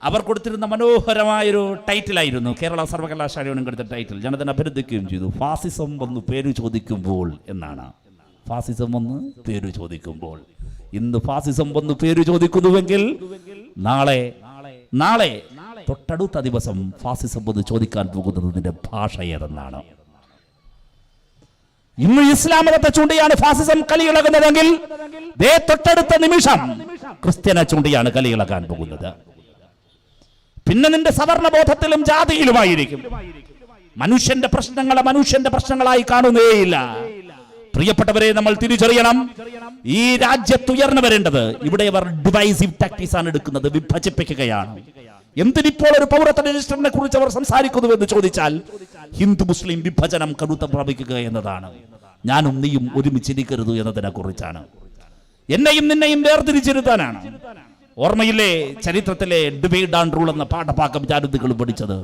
[SPEAKER 1] അവർ കൊടുത്തിരുന്ന മനോഹരമായൊരു ടൈറ്റിലായിരുന്നു, കേരള സർവകലാശാല യൂണിയൻ കൊടുത്ത ടൈറ്റിൽ. ഞാനതിനെ അഭിനന്ദിക്കുകയും ചെയ്തു. ഫാസിസം വന്ന് പേര് ചോദിക്കുമ്പോൾ എന്നാണ്. ഫാസിസം വന്ന് പേര് ചോദിക്കുമ്പോൾ. ഇന്ന് ഫാസിസം വന്ന് പേര് ചോദിക്കുന്നുവെങ്കിൽ നാളെ തൊട്ടടുത്ത ദിവസം ഫാസിസം വന്ന് ചോദിക്കാൻ പോകുന്നതിന്റെ ഭാഷ ഏതെന്നാണ്. ഇന്ന് ഇസ്ലാം മതത്തെ ചൂണ്ടിയാണ് ഫാസിസം കളിയിളകുന്നതെങ്കിൽ തൊട്ടടുത്ത നിമിഷം ക്രിസ്ത്യനെ ചൂണ്ടിയാണ് കളിയിളകാൻ പോകുന്നത്. പിന്നെ നിന്റെ സവർണ ബോധത്തിലും ജാതിയിലുമായിരിക്കും. മനുഷ്യന്റെ പ്രശ്നങ്ങളെ മനുഷ്യന്റെ പ്രശ്നങ്ങളായി കാണുന്നേയില്ല. പ്രിയപ്പെട്ടവരെ, നമ്മൾ തിരിച്ചറിയണം, ഈ രാജ്യത്ത് ഉയർന്നു വരേണ്ടത്. ഇവിടെ അവർ ഡിവൈസീവ് ടാക്ടിക്സ് ആണ് എടുക്കുന്നത്, വിഭജിപ്പിക്കുകയാണ്. എന്തിനിപ്പോൾ ഒരു പൗരത്വ രജിസ്റ്ററിനെ കുറിച്ച് അവർ സംസാരിക്കുന്നുവെന്ന് ചോദിച്ചാൽ ഹിന്ദു മുസ്ലിം വിഭജനം കടുത്ത പ്രാപിക്കുക എന്നതാണ്. ഞാനും നീയും ഒരുമിച്ചിരിക്കരുത് എന്നതിനെ കുറിച്ചാണ്. എന്നെയും നിന്നെയും വേർതിരിച്ചിരുത്താനാണ്. ഓർമ്മയില്ലേ ചരിത്രത്തിലെ ഡിവൈഡ് ആൻഡ് റൂൾ എന്ന പാഠഭാഗം ജാനുദികൾ പഠിച്ചത്?